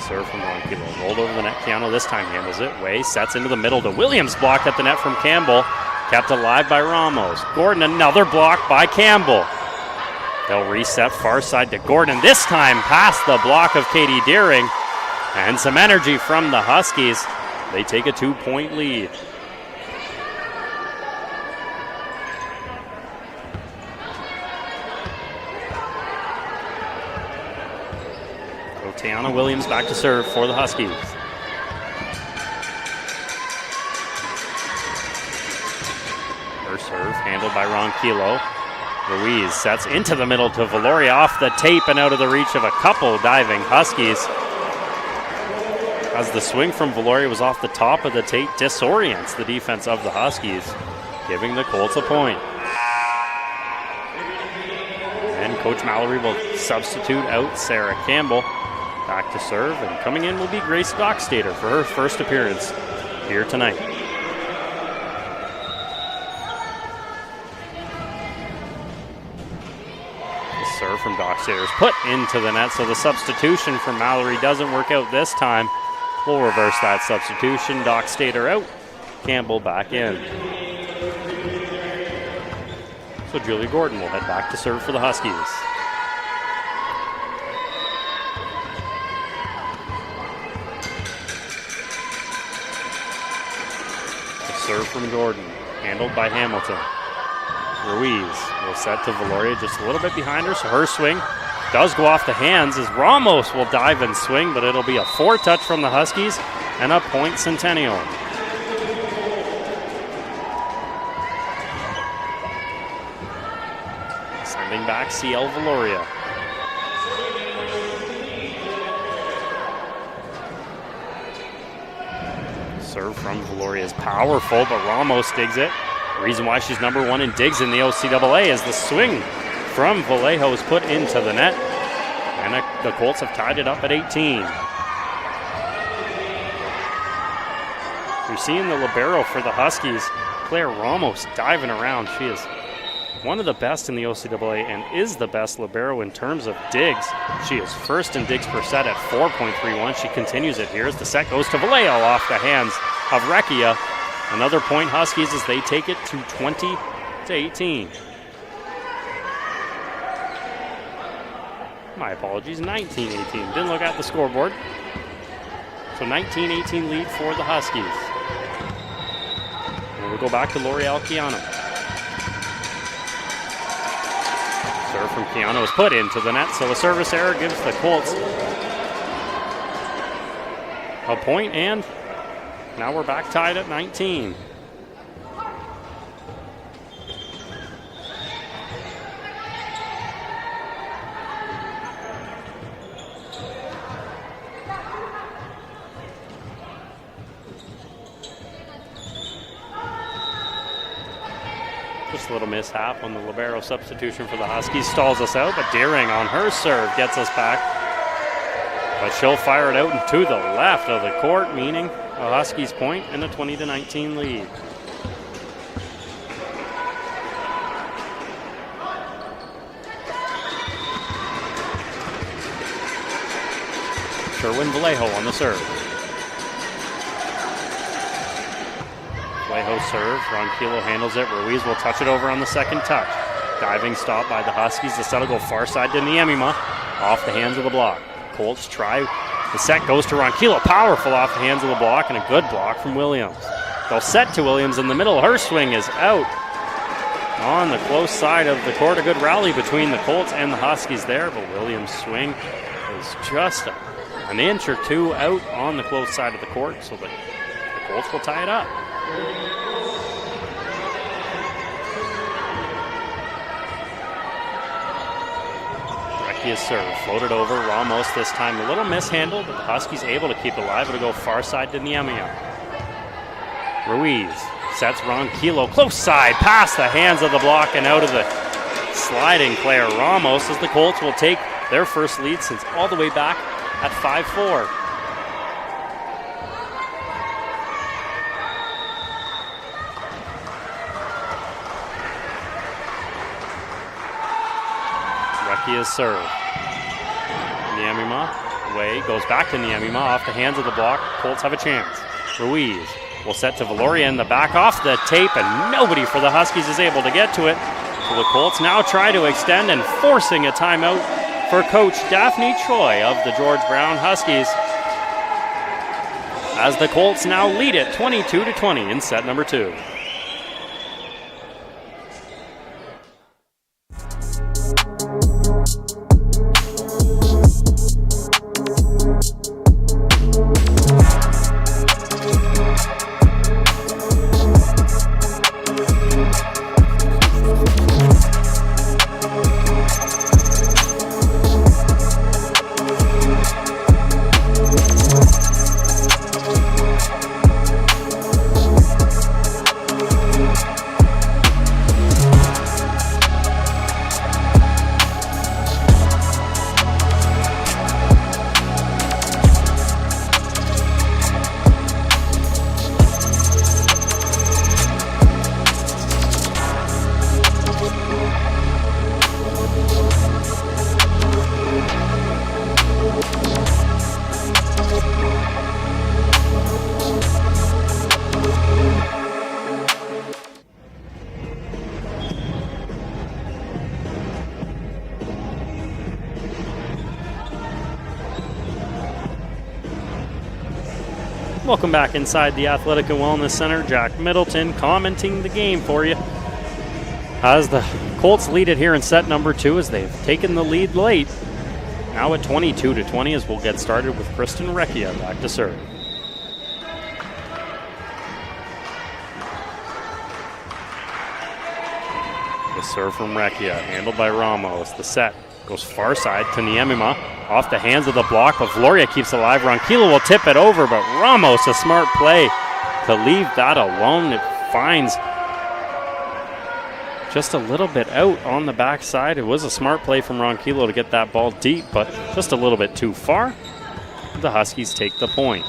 Serve from Ronquillo, rolled over the net. Chiano this time handles it. Way sets into the middle to Williams, blocked at the net from Campbell. Kept alive by Ramos. Gordon, another block by Campbell. They'll reset far side to Gordon, this time past the block of Katie Deering. And some energy from the Huskies. They take a 2-point lead. Tiana Williams back to serve for the Huskies. Her serve handled by Ronquillo. Ruiz sets into the middle to Valoria, off the tape and out of the reach of a couple diving Huskies. As the swing from Valoria was off the top of the tape, disorients the defense of the Huskies, giving the Colts a point. And Coach Mallory will substitute out Sarah Campbell. Back to serve, and coming in will be Grace Dockstader for her first appearance here tonight. The serve from Dockstader is put into the net, so the substitution from Mallory doesn't work out this time. We'll reverse that substitution. Dockstader out, Campbell back in. So Julia Gordon will head back to serve for the Huskies. Serve from Gordon, handled by Hamilton. Ruiz will set to Valoria just a little bit behind her, so her swing does go off the hands as Ramos will dive and swing, but it'll be a 4-touch from the Huskies and a point Centennial. Sending back CL Valoria. Serve from Valoria is powerful, but Ramos digs it. The reason why she's number 1 in digs in the OCAA is the swing from Vallejo is put into the net, and the Colts have tied it up at 18. You're seeing the libero for the Huskies, Claire Ramos, diving around. She is one of the best in the OCAA and is the best libero in terms of digs. She is first in digs per set at 4.31. She continues it here as the set goes to Vallejo off the hands of Recchia. Another point Huskies as they take it to 20-18. My apologies, 19-18. Didn't look at the scoreboard. So 19-18 lead for the Huskies. And we'll go back to L'Oreal Chiano. Serve from Chiano is put into the net, so a service error gives the Colts a point, and now we're back tied at 19. Just a little mishap on the libero substitution for the Huskies. Stalls us out, but Deering on her serve gets us back. But she'll fire it out and to the left of the court, meaning a Huskies point and a 20-19 lead. Sherwin Vallejo on the serve. Vallejo serve, Ronquillo handles it, Ruiz will touch it over on the second touch. Diving stop by the Huskies, the set will go far side to Niemima, off the hands of the block. Colts try, the set goes to Ronquillo, powerful off the hands of the block, and a good block from Williams. They'll set to Williams in the middle, her swing is out. on the close side of the court. A good rally between the Colts and the Huskies there, but Williams' swing is just an inch or two out on the close side of the court, so the Colts will tie it up. Reckia's serve, floated over. Ramos this time a little mishandled, but the Huskies able to keep it alive. It'll go far side to Niemia. Ruiz sets Ronquillo, close side, past the hands of the block and out of the sliding Claire Ramos, as the Colts will take their first lead since all the way back at 5-4. Reckia's serve. Niemima away, goes back to Niemima off the hands of the block. Colts have a chance. Ruiz will set to Valoria in the back off the tape, and nobody for the Huskies is able to get to it. So the Colts now try to extend and forcing a timeout for Coach Daphne Choi of the George Brown Huskies, as the Colts now lead it 22-20 in set number 2. Welcome back inside the Athletic and Wellness Center. Jack Middleton commenting the game for you, as the Colts lead it here in set number 2 as they've taken the lead late. Now at 22-20 as we'll get started with Kristen Recchia back to serve. The serve from Recchia, handled by Ramos. The set goes far side to Niemima, off the hands of the block, but Valoria keeps alive. Ronquillo will tip it over, but Ramos, a smart play to leave that alone. It finds just a little bit out on the backside. It was a smart play from Ronquillo to get that ball deep, but just a little bit too far. The Huskies take the point.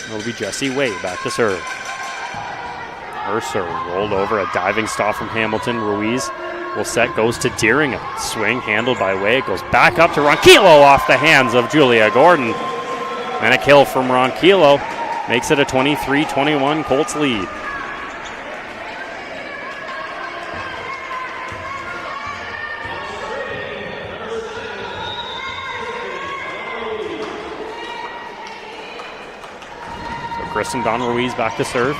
It'll be Jessie Way back to serve. Her serve rolled over, a diving stop from Hamilton. Ruiz will set, goes to Deering. A swing handled by Way. It goes back up to Ronquillo off the hands of Julia Gordon. And a kill from Ronquillo makes it a 23-21 Colts lead. So Kristen Don Ruiz back to serve.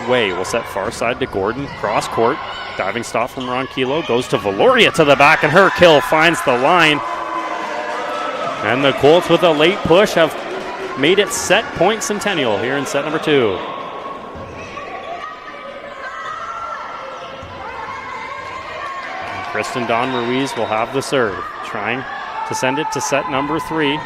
Way will set far side to Gordon, cross court, diving stop from Ronquillo, goes to Valoria to the back, and her kill finds the line. And the Colts with a late push have made it set point Centennial here in set number 2. And Kristen Don Ruiz will have the serve, trying to send it to set number 3.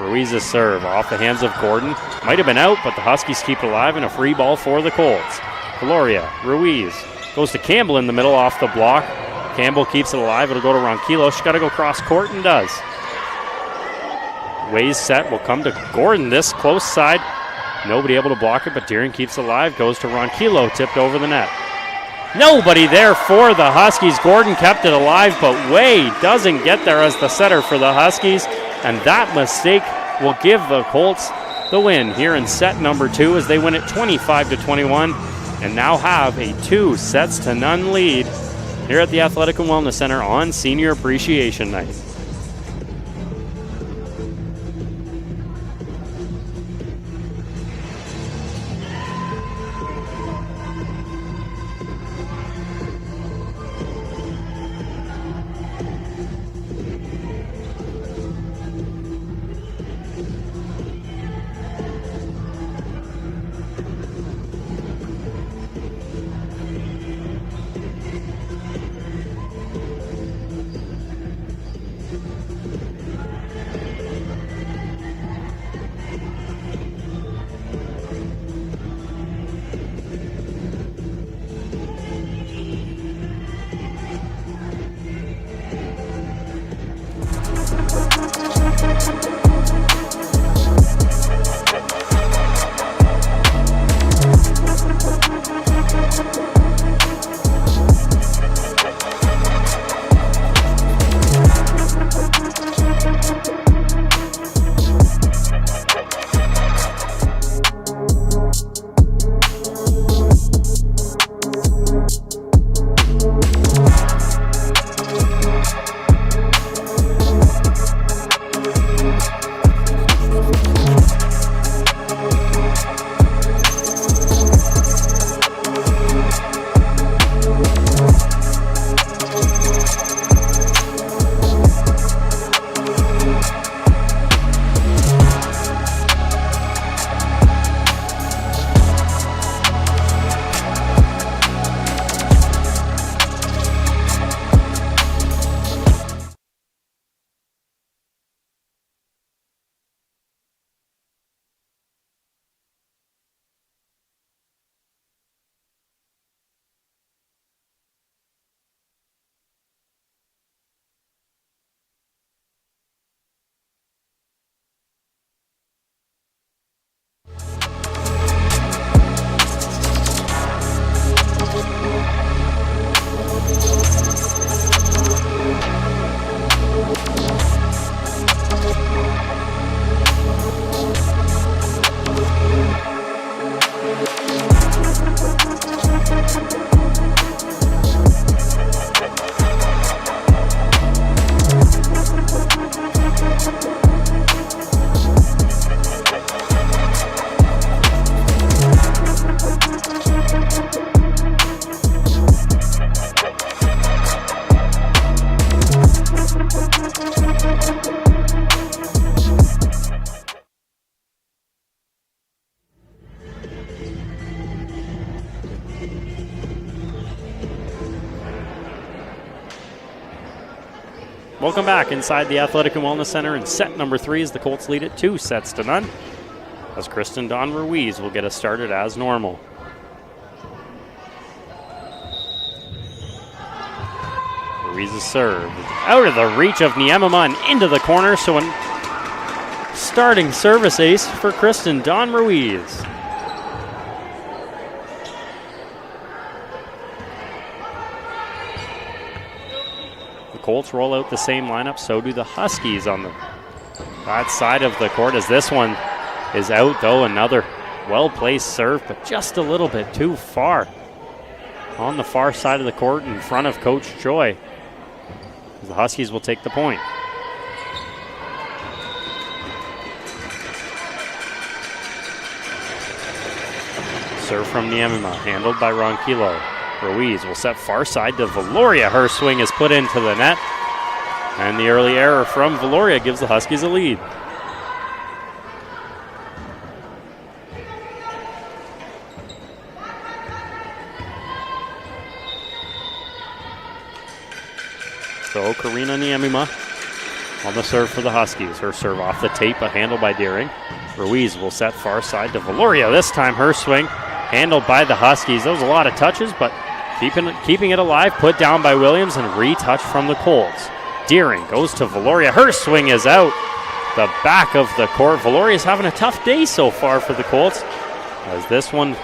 Ruiz's serve off the hands of Gordon. Might have been out, but the Huskies keep it alive, and a free ball for the Colts. Valoria, Ruiz goes to Campbell in the middle off the block. Campbell keeps it alive. It'll go to Ronquillo. She's got to go cross court and does. Way's set will come to Gordon this close side. Nobody able to block it, but Deering keeps it alive. Goes to Ronquillo, tipped over the net. Nobody there for the Huskies. Gordon kept it alive, but Way doesn't get there as the setter for the Huskies. And that mistake will give the Colts the win here in set number 2 as they win it 25-21 and now have a 2-0 lead here at the Athletic and Wellness Center on Senior Appreciation Night. Welcome back inside the Athletic and Wellness Center in set number 3 as the Colts lead it 2-0 as Kristen Dawn Ruiz will get us started as normal. Ruiz's serve out of the reach of Niemema and into the corner, so a starting service ace for Kristen Dawn Ruiz. Colts roll out the same lineup, so do the Huskies on that side of the court as this one is out, though. Another well-placed serve, but just a little bit too far on the far side of the court in front of Coach Joy. The Huskies will take the point. Serve from Niemema, handled by Ronquillo. Ruiz will set far side to Valoria. Her swing is put into the net, and the early error from Valoria gives the Huskies a lead. So Karina Niemema on the serve for the Huskies. Her serve off the tape, a handle by Deering. Ruiz will set far side to Valoria. This time her swing handled by the Huskies. That was a lot of touches, but keeping it alive, put down by Williams and retouch from the Colts. Deering goes to Valoria. Her swing is out the back of the court. Valoria's having a tough day so far for the Colts, as this one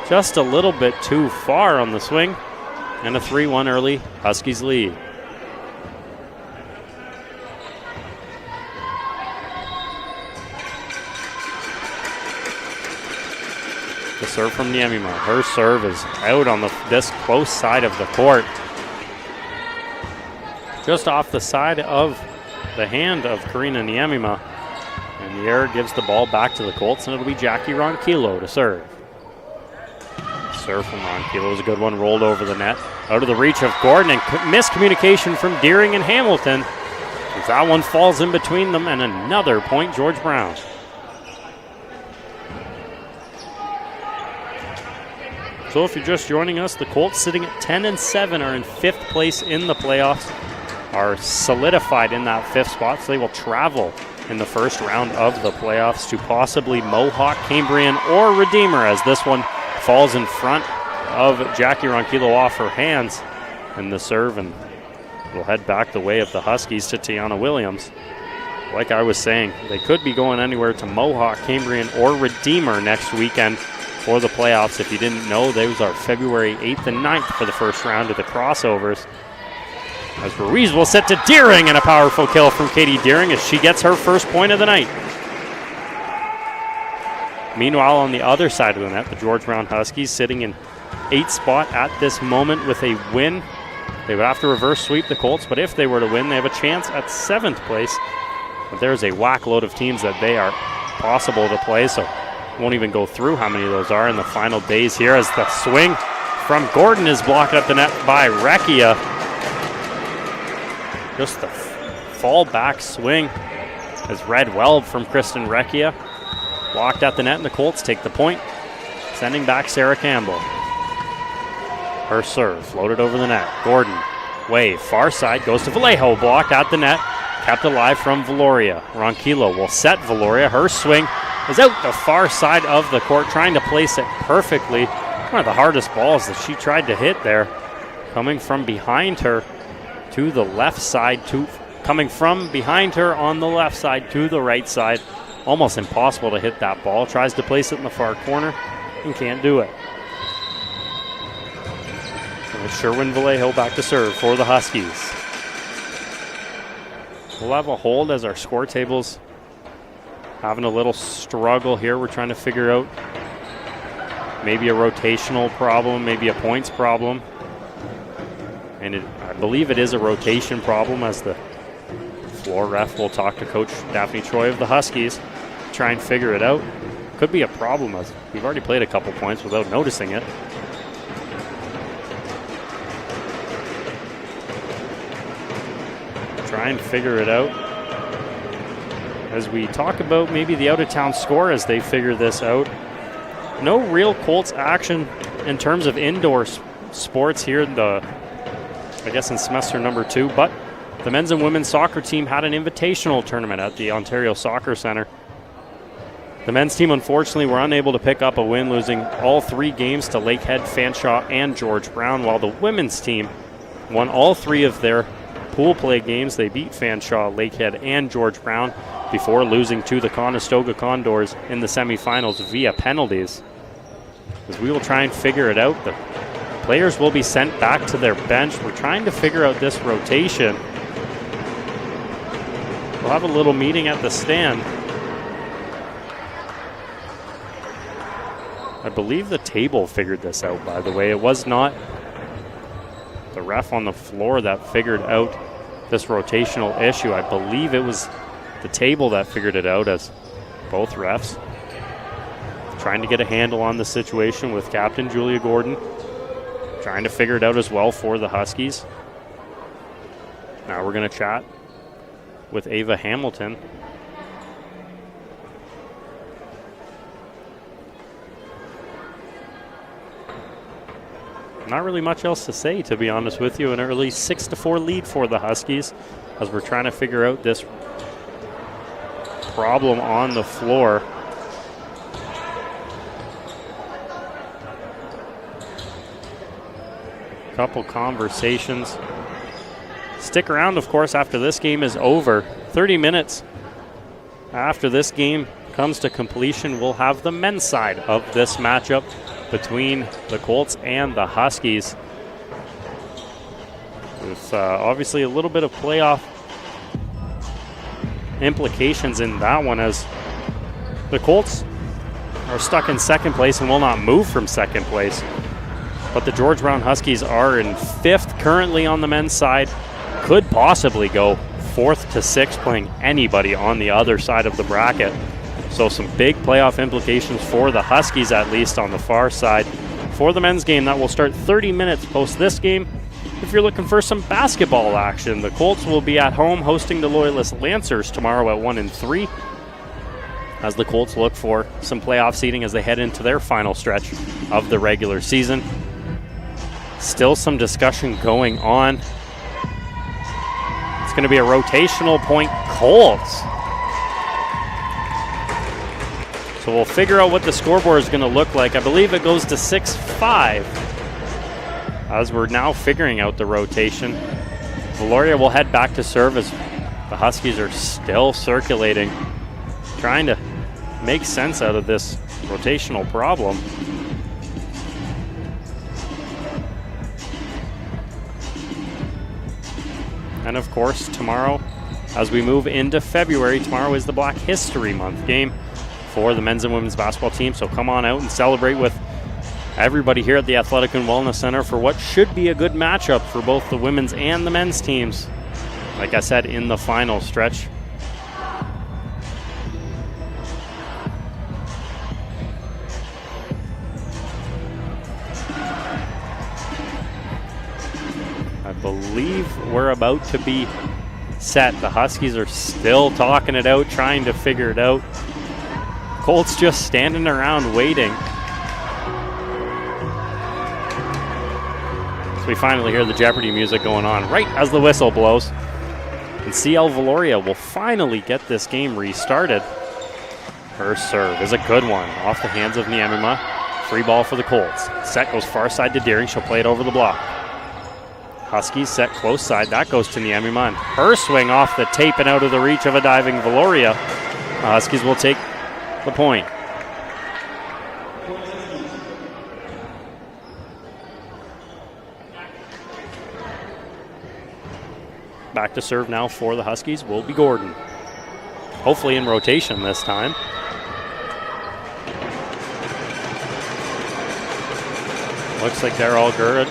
just a little bit too far on the swing, and a 3-1 early Huskies lead. The serve from Niemema. Her serve is out on this close side of the court. Just off the side of the hand of Karina Niemema. And the error gives the ball back to the Colts, and it'll be Jackie Ronquillo to serve. Serve from Ronquillo is a good one, rolled over the net. Out of the reach of Gordon, and miscommunication from Deering and Hamilton. As that one falls in between them, and another point, George Brown. So if you're just joining us, the Colts sitting at 10-7 are in 5th place in the playoffs, are solidified in that 5th spot, so they will travel in the first round of the playoffs to possibly Mohawk, Cambrian, or Redeemer, as this one falls in front of Jackie Ronquillo off her hands in the serve, and will head back the way of the Huskies to Tiana Williams. Like I was saying, they could be going anywhere to Mohawk, Cambrian, or Redeemer next weekend for the playoffs. If you didn't know, those are February 8th and 9th for the first round of the crossovers. As Ruiz will set to Deering, and a powerful kill from Katie Deering as she gets her first point of the night. Meanwhile, on the other side of the net, the George Brown Huskies sitting in 8th spot at this moment with a win. They would have to reverse sweep the Colts, but if they were to win, they have a chance at 7th place. But there's a whack load of teams that they are possible to play, so won't even go through how many of those are in the final days here, as the swing from Gordon is blocked at the net by Recchia. Just the fall back swing as read well from Kristen Recchia. Blocked at the net, and the Colts take the point, sending back Sarah Campbell. Her serve floated over the net. Gordon, wave, far side, goes to Vallejo, blocked at the net, kept alive from Valoria. Ronquillo will set Valoria. Her swing is out the far side of the court, trying to place it perfectly. One of the hardest balls that she tried to hit there, coming from behind her to the left side, coming from behind her on the left side to the right side. Almost impossible to hit that ball. Tries to place it in the far corner and can't do it. And it's Sherwin Vallejo back to serve for the Huskies. We'll have a hold as our score tables having a little struggle here. We're trying to figure out maybe a rotational problem, maybe a points problem. And I believe it is a rotation problem, as the floor ref will talk to Coach Daphne Choi of the Huskies, try and figure it out. Could be a problem, as we've already played a couple points without noticing it. Try and figure it out as we talk about maybe the out-of-town score as they figure this out. No real Colts action in terms of indoor sports here, I guess in semester number 2, but The men's and women's soccer team had an invitational tournament at the Ontario Soccer Centre. The men's team, unfortunately, were unable to pick up a win, losing all 3 games to Lakehead, Fanshawe, and George Brown, while the women's team won all 3 of their pool play games. They beat Fanshawe, Lakehead, and George Brown before losing to the Conestoga Condors in the semifinals via penalties. As we will try and figure it out, the players will be sent back to their bench. We're trying to figure out this rotation. We'll have a little meeting at the stand. I believe the table figured this out, by the way. It was not the ref on the floor that figured out this rotational issue. I believe it was the table that figured it out, as both refs trying to get a handle on the situation with Captain Julia Gordon, trying to figure it out as well for the Huskies. Now we're going to chat with Ava Hamilton. Not really much else to say, to be honest with you. An early 6-4 lead for the Huskies as we're trying to figure out this problem on the floor. Couple conversations. Stick around, of course, after this game is over. 30 minutes after this game comes to completion, we'll have the men's side of this matchup between the Colts and the Huskies. With obviously a little bit of playoff implications in that one, as the Colts are stuck in second place and will not move from second place. But the George Brown Huskies are in 5th currently on the men's side. Could possibly go 4th to 6th, playing anybody on the other side of the bracket. So some big playoff implications for the Huskies, at least on the far side. For the men's game, that will start 30 minutes post this game. If you're looking for some basketball action, the Colts will be at home hosting the Loyalist Lancers tomorrow at 1 and 3, as the Colts look for some playoff seeding as they head into their final stretch of the regular season. Still some discussion going on. It's going to be a rotational point Colts. So we'll figure out what the scoreboard is going to look like. I believe it goes to 6-5 as we're now figuring out the rotation. Valoria will head back to serve as the Huskies are still circulating, trying to make sense out of this rotational problem. And of course, tomorrow, as we move into February, tomorrow is the Black History Month game for the men's and women's basketball team. So come on out and celebrate with everybody here at the Athletic and Wellness Center for what should be a good matchup for both the women's and the men's teams. Like I said, in the final stretch. I believe we're about to be set. The Huskies are still talking it out, trying to figure it out. Colts just standing around waiting. So we finally hear the Jeopardy music going on right as the whistle blows. And CL Valoria will finally get this game restarted. Her serve is a good one off the hands of Niemima. Free ball for the Colts. Set goes far side to Deering. She'll play it over the block. Huskies set close side. That goes to Niemima. And her swing off the tape and out of the reach of a diving Valoria. Huskies will take the point. Back to serve now for the Huskies will be Gordon. Hopefully in rotation this time. Looks like they're all good.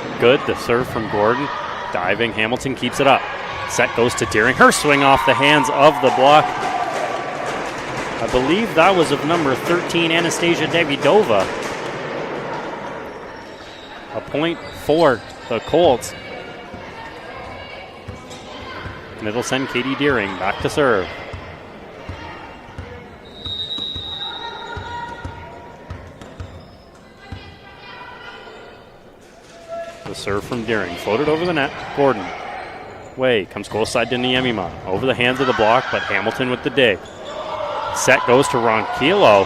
The serve from Gordon. Diving, Hamilton keeps it up. Set goes to Deering. Her swing off the hands of the block. I believe that was of number 13, Anastasia Davidova. A point for the Colts. And it'll send Katie Deering back to serve. The serve from Deering, floated over the net, Gordon. Way comes close side to Niemima. Over the hands of the block, but Hamilton with the dig. Set goes to Ronquillo.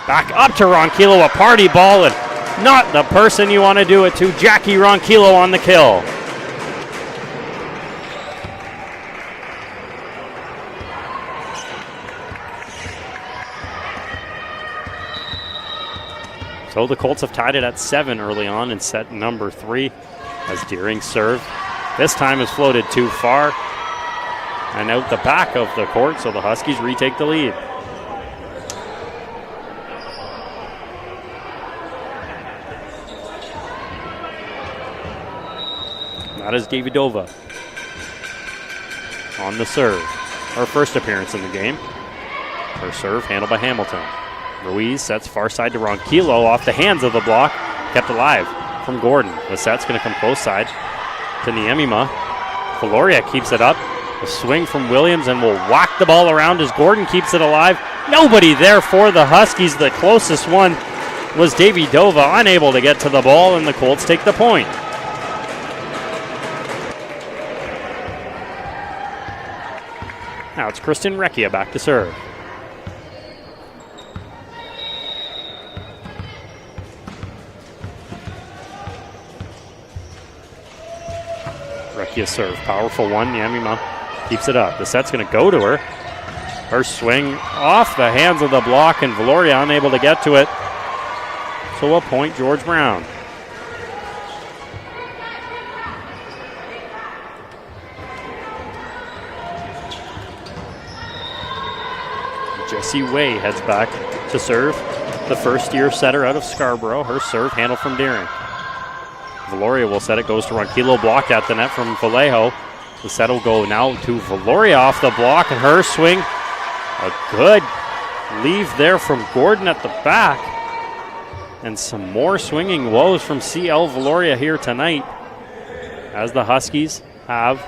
Back up to Ronquillo, a party ball, and not the person you want to do it to. Jackie Ronquillo on the kill. So the Colts have tied it at 7 early on in set number 3 as Deering serve. This time is floated too far and out the back of the court, so the Huskies retake the lead. That is Davidova on the serve. Her first appearance in the game. Her serve handled by Hamilton. Ruiz sets far side to Ronquillo off the hands of the block. Kept alive from Gordon. The set's going to come close side to Niemima. Valoria keeps it up. A swing from Williams and will whack the ball around as Gordon keeps it alive. Nobody there for the Huskies. The closest one was Davidova, unable to get to the ball, and the Colts take the point. Now it's Kristen Recchia back to serve. Recchia serve, powerful one. Niemima keeps it up. The set's going to go to her. Her swing off the hands of the block, and Valoria unable to get to it. So a point, George Brown. Jessie Way heads back to serve. The first-year setter out of Scarborough. Her serve handle from Deering. Valoria will set it, goes to Ronquillo, blocked at the net from Vallejo. The set will go now to Valoria off the block, and her swing. A good leave there from Gordon at the back. And some more swinging woes from CL Valoria here tonight as the Huskies have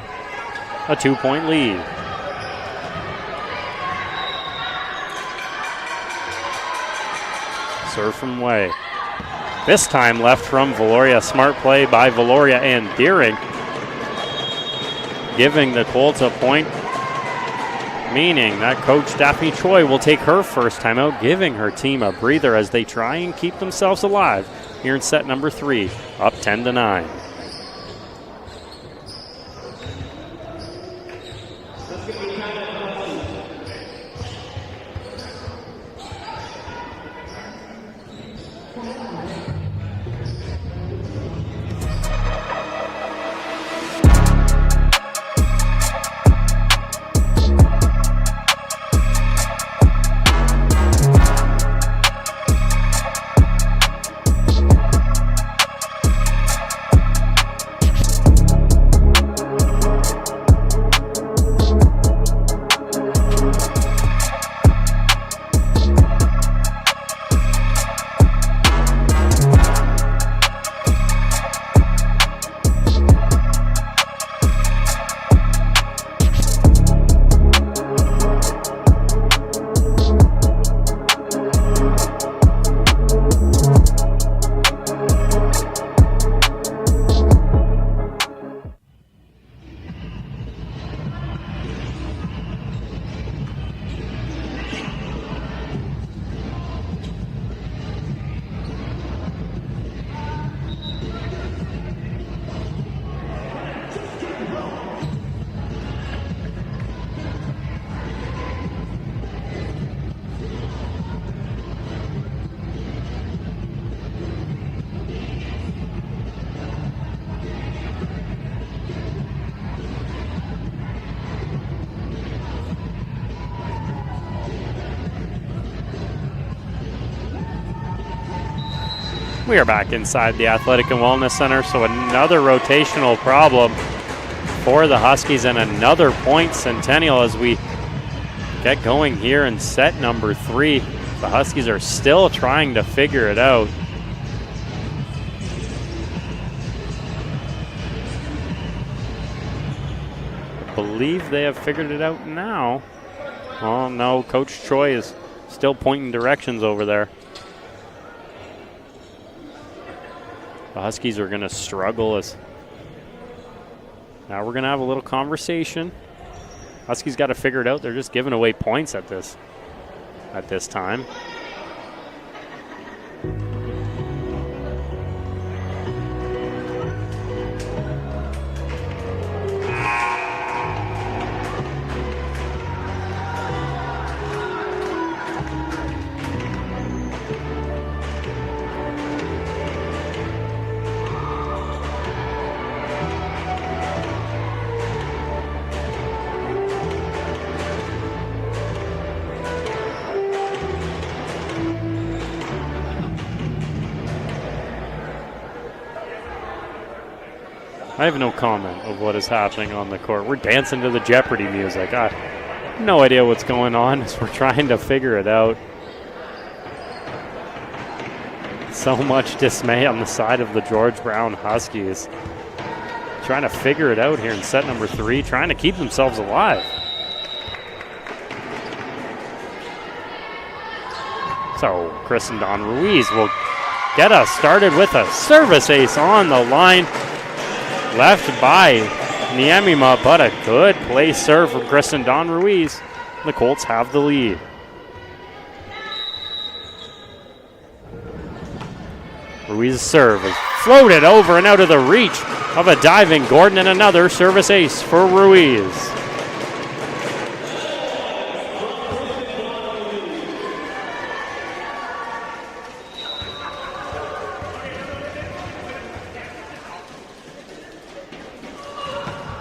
a 2-point lead. Serve from Way. This time left from Valoria. Smart play by Valoria and Deering, giving the Colts a point, meaning that coach Daphne Choi will take her first time out, giving her team a breather as they try and keep themselves alive here in set number 3, up 10-9. We are back inside the Athletic and Wellness Center, so another rotational problem for the Huskies and another point Centennial as we get going here in set number 3. The Huskies are still trying to figure it out. I believe they have figured it out now. Oh no, Coach Choi is still pointing directions over there. The Huskies are going to struggle as Now we're going to have a little conversation. Huskies got to figure it out. They're just giving away points at this time. I have no comment of what is happening on the court. We're dancing to the Jeopardy music. I have no idea what's going on as we're trying to figure it out. So much dismay on the side of the George Brown Huskies. Trying to figure it out here in set number 3, trying to keep themselves alive. So Kristen Don Ruiz will get us started with a service ace on the line. Left by Niemima, but a good play serve from Kristen Don Ruiz. The Colts have the lead. Ruiz's serve is floated over and out of the reach of a diving Gordon, and another service ace for Ruiz.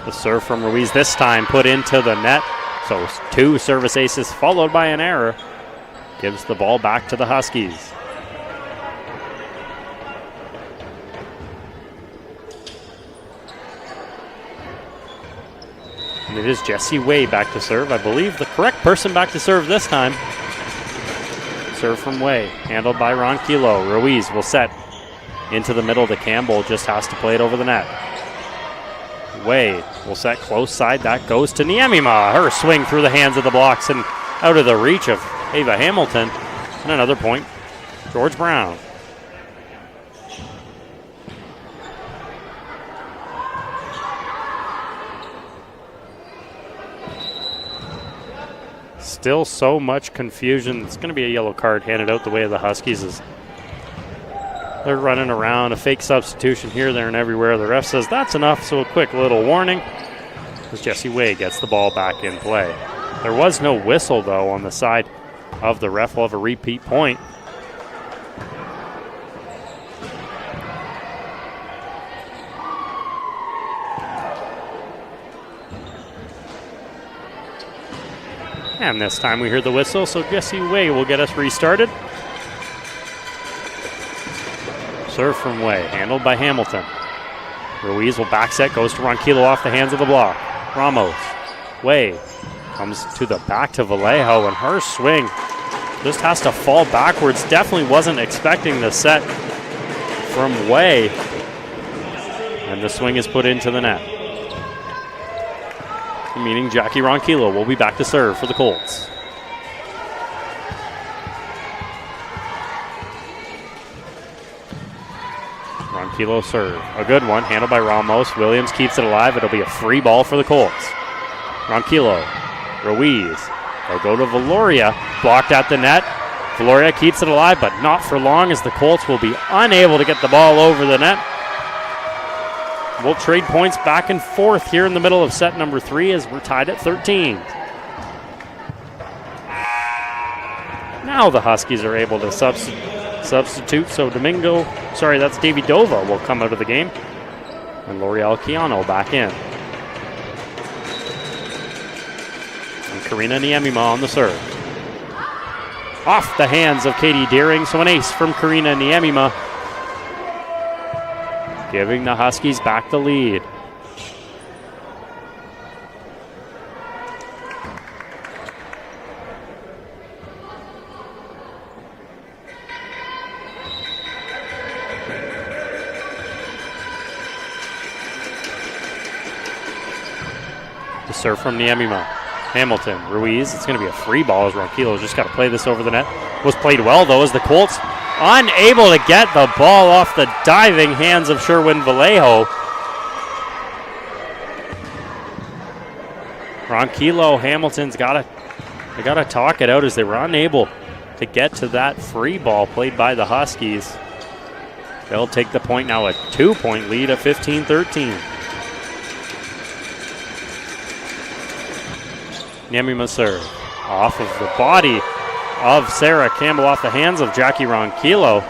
The serve from Ruiz this time put into the net. So 2 service aces followed by an error. Gives the ball back to the Huskies. And it is Jessie Way back to serve. I believe the correct person back to serve this time. Serve from Way, handled by Ronquillo. Ruiz will set into the middle to Campbell, just has to play it over the net. Way will set close side. That goes to Niemima. Her swing through the hands of the blocks and out of the reach of Ava Hamilton. And another point, George Brown. Still so much confusion. It's going to be a yellow card handed out the way of the Huskies as they're running around, a fake substitution here, there, and everywhere. The ref says that's enough, so a quick little warning as Jessie Way gets the ball back in play. There was no whistle, though, on the side of the ref. We'll have a repeat point. And this time we hear the whistle, so Jessie Way will get us restarted. Serve from Way, handled by Hamilton. Ruiz will back set, goes to Ronquillo off the hands of the block. Ramos, Way comes to the back to Vallejo, and her swing just has to fall backwards. Definitely wasn't expecting the set from Way. And the swing is put into the net. Meaning Jackie Ronquillo will be back to serve for the Colts. Ronquillo serve. A good one, handled by Ramos. Williams keeps it alive. It'll be a free ball for the Colts. Ronquillo, Ruiz. They'll go to Valoria. Blocked at the net. Valoria keeps it alive, but not for long as the Colts will be unable to get the ball over the net. We'll trade points back and forth here in the middle of set number 3 as we're tied at 13. Now the Huskies are able to substitute. So that's Davy Dova will come out of the game. And L'Oreal Chiano back in. And Karina Niemima on the serve. Off the hands of Katie Deering, so an ace from Karina Niemima, giving the Huskies back the lead. The serve from Niemima. Hamilton, Ruiz, it's going to be a free ball as Ronquillo just got to play this over the net. Was played well, though, as the Colts unable to get the ball off the diving hands of Sherwin Vallejo. Ronquillo, Hamilton's got to talk it out as they were unable to get to that free ball played by the Huskies. They'll take the point now, a 2-point lead at 15-13. Niemima serve off of the body of Sarah Campbell, off the hands of Jackie Ronquillo.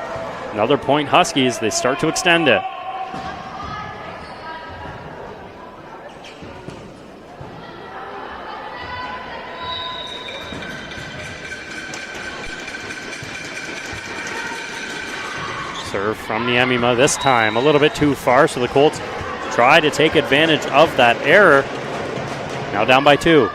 Another point Huskies, they start to extend it. Serve from Niemima, this time a little bit too far, so the Colts try to take advantage of that error. Now down by 2.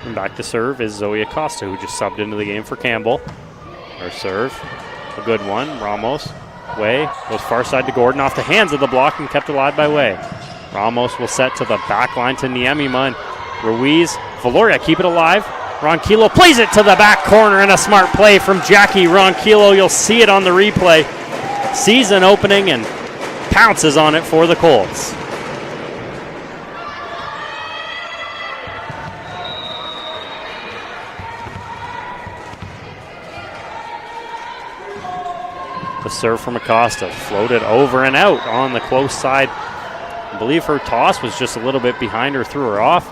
And back to serve is Zoe Acosta, who just subbed into the game for Campbell. Her serve, a good one. Ramos, Way, goes far side to Gordon, off the hands of the block and kept alive by Way. Ramos will set to the back line to Niemima, and Ruiz. Valoria keep it alive. Ronquillo plays it to the back corner, and a smart play from Jackie Ronquillo. You'll see it on the replay. Season opening, and pounces on it for the Colts. The serve from Acosta, floated over and out on the close side. I believe her toss was just a little bit behind her, threw her off.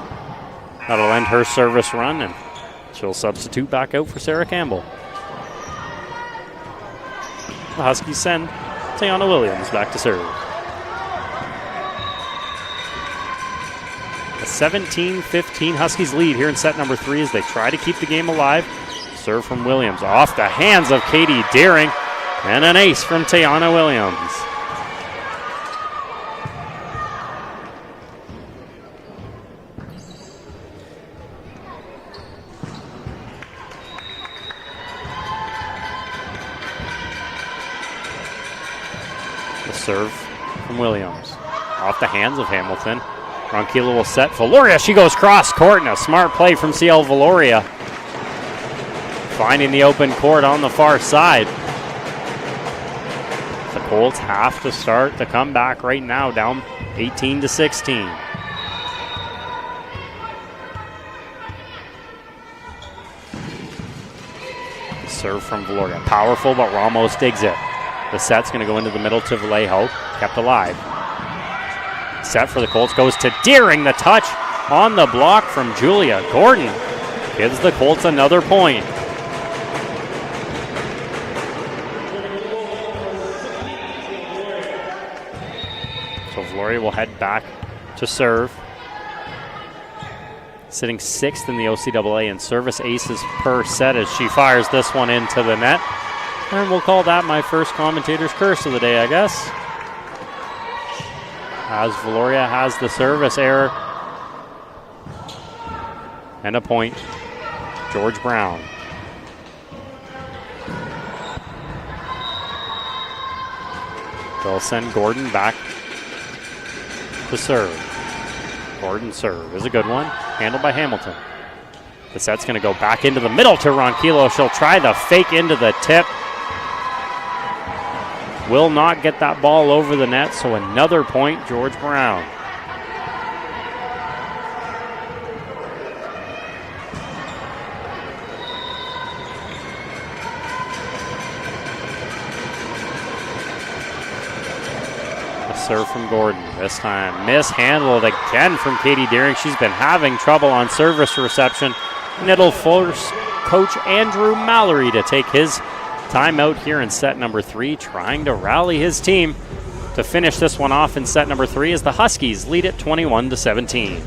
That'll end her service run, and she'll substitute back out for Sarah Campbell. The Huskies send Tiana Williams back to serve. A 17-15 Huskies lead here in set number 3 as they try to keep the game alive. Serve from Williams off the hands of Katie Deering, and an ace from Tiana Williams. The serve from Williams. Off the hands of Hamilton. Ronquillo will set. Valoria, she goes cross court, and a smart play from CL Valoria. Finding the open court on the far side. The Colts have to start the comeback right now, down 18-16. Serve from Valoria. Powerful, but Ramos digs it. The set's going to go into the middle to Vallejo. Kept alive. Set for the Colts goes to Deering. The touch on the block from Julia Gordon gives the Colts another point. So Valoria will head back to serve. Sitting 6th in the OCAA in service aces per set as she fires this one into the net. And we'll call that my first commentator's curse of the day, I guess. As Valoria has the service error. And a point. George Brown. They'll send Gordon back to serve. Gordon's serve is a good one. Handled by Hamilton. The set's going to go back into the middle to Ronquillo. She'll try the fake into the tip. Will not get that ball over the net, so another point, George Brown. A serve from Gordon. This time mishandled again from Katie Deering. She's been having trouble on service reception, and it'll force Coach Andrew Mallory to take his timeout here in set number 3, trying to rally his team to finish this one off in set number 3 as the Huskies lead it 21-17.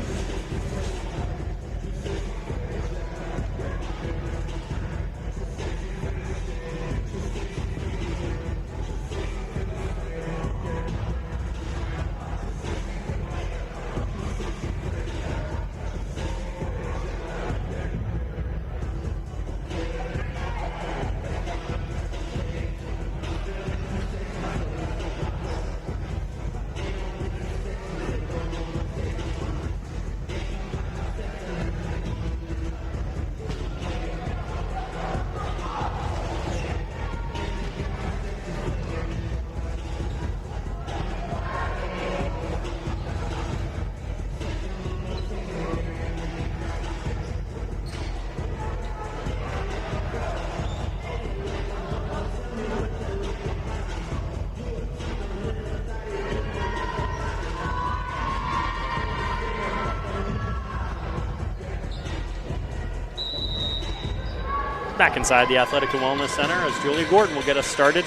Back inside the Athletic and Wellness Center as Julia Gordon will get us started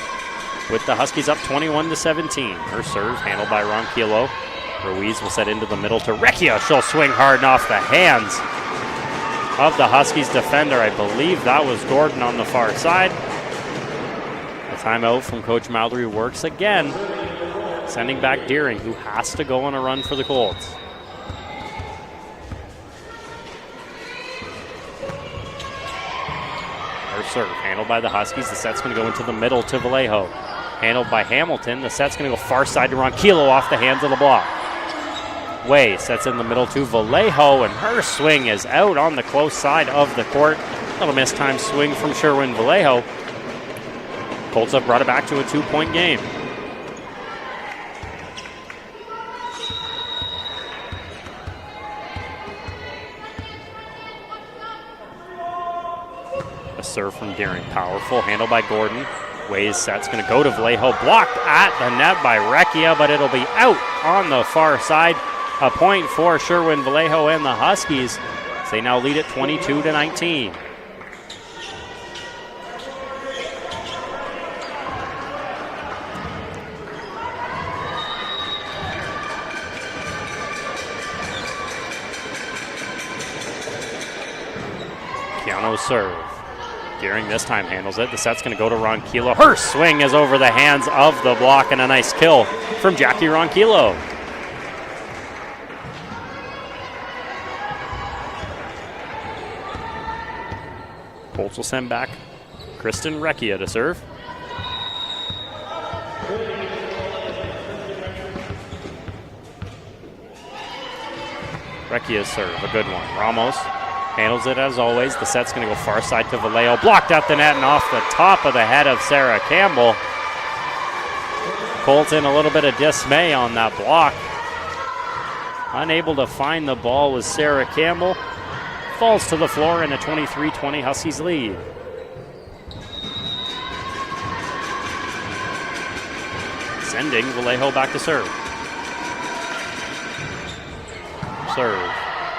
with the Huskies up 21-17. Her serve handled by Ronquillo. Ruiz will set into the middle to Recchia. She'll swing hard and off the hands of the Huskies defender. I believe that was Gordon on the far side. The timeout from Coach Mallory works again, sending back Deering, who has to go on a run for the Colts. Her serve handled by the Huskies. The set's going to go into the middle to Vallejo. Handled by Hamilton. The set's going to go far side to Ronquillo off the hands of the block. Way sets in the middle to Vallejo, and her swing is out on the close side of the court. Little mistimed swing from Sherwin Vallejo. Colts have brought it back to a 2-point game. A serve from Deering, powerful, handled by Gordon. Way's set's going to go to Vallejo, blocked at the net by Recchia, but it'll be out on the far side. A point for Sherwin Vallejo and the Huskies. They now lead it 22-19. Keano's serve. Deering this time handles it. The set's going to go to Ronquillo. Her swing is over the hands of the block, and a nice kill from Jackie Ronquillo. Colts will send back Kristen Recchia to serve. Recchia's serve, a good one. Ramos handles it as always. The set's going to go far side to Vallejo. Blocked at the net and off the top of the head of Sarah Campbell. Colts in a little bit of dismay on that block. Unable to find the ball was Sarah Campbell. Falls to the floor in a 23-20 Huskies lead. Sending Vallejo back to serve. Serve.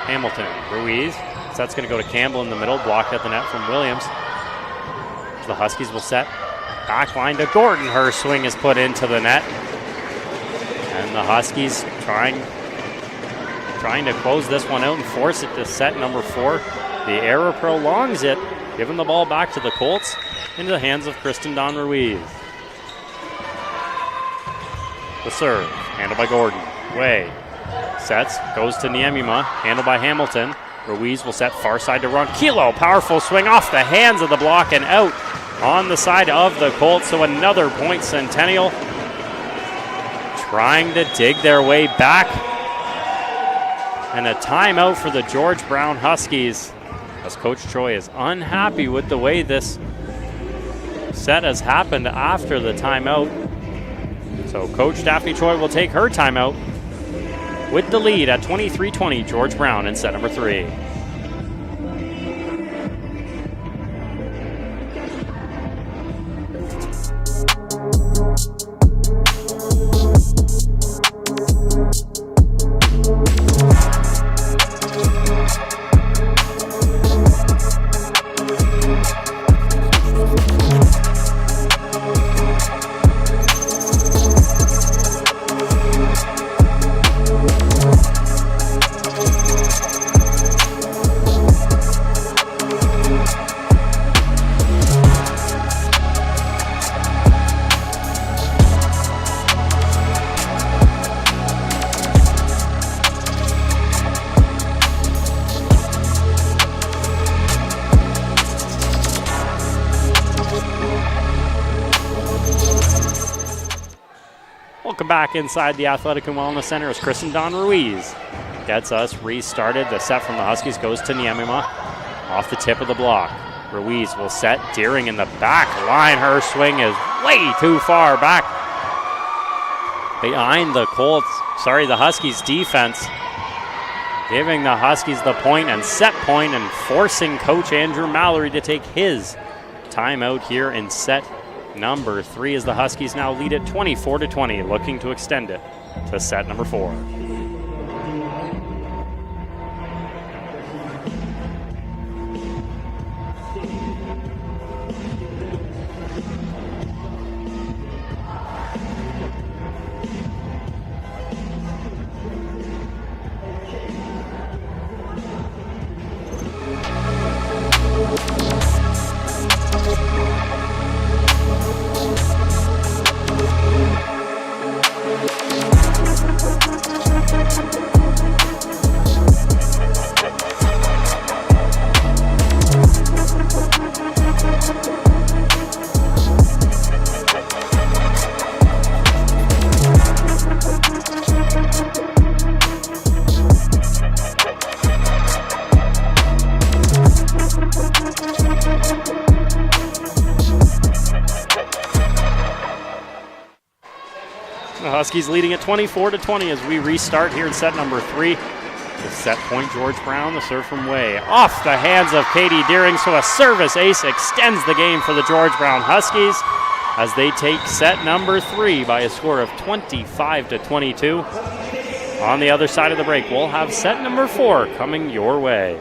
Hamilton. Ruiz. Set's going to go to Campbell in the middle. Blocked at the net from Williams. The Huskies will set. Back line to Gordon. Her swing is put into the net. And the Huskies trying to close this one out and force it to set number 4. The error prolongs it, giving the ball back to the Colts into the hands of Kristen Don Ruiz. The serve, handled by Gordon. Way sets, goes to Niemima, handled by Hamilton. Ruiz will set far side to Ronquillo. Powerful swing off the hands of the block and out on the side of the Colts. So another point, Centennial trying to dig their way back. And a timeout for the George Brown Huskies, as Coach Troy is unhappy with the way this set has happened after the timeout. So Coach Daphne Troy will take her timeout with the lead at 23-20, George Brown in set number 3. Welcome back inside the Athletic and Wellness Center as Kristen Don Ruiz gets us restarted. The set from the Huskies goes to Niemima off the tip of the block. Ruiz will set. Deering in the back line. Her swing is way too far back behind the Huskies defense, giving the Huskies the point and set point and forcing Coach Andrew Mallory to take his timeout here in set number 3 as the Huskies now lead it 24-20, looking to extend it to set number 4. The Huskies leading at 24-20 as we restart here in set number 3. The set point, George Brown, the serve from Way. Off the hands of Katie Deering, so a service ace extends the game for the George Brown Huskies as they take set number 3 by a score of 25-22. On the other side of the break, we'll have set number 4 coming your way.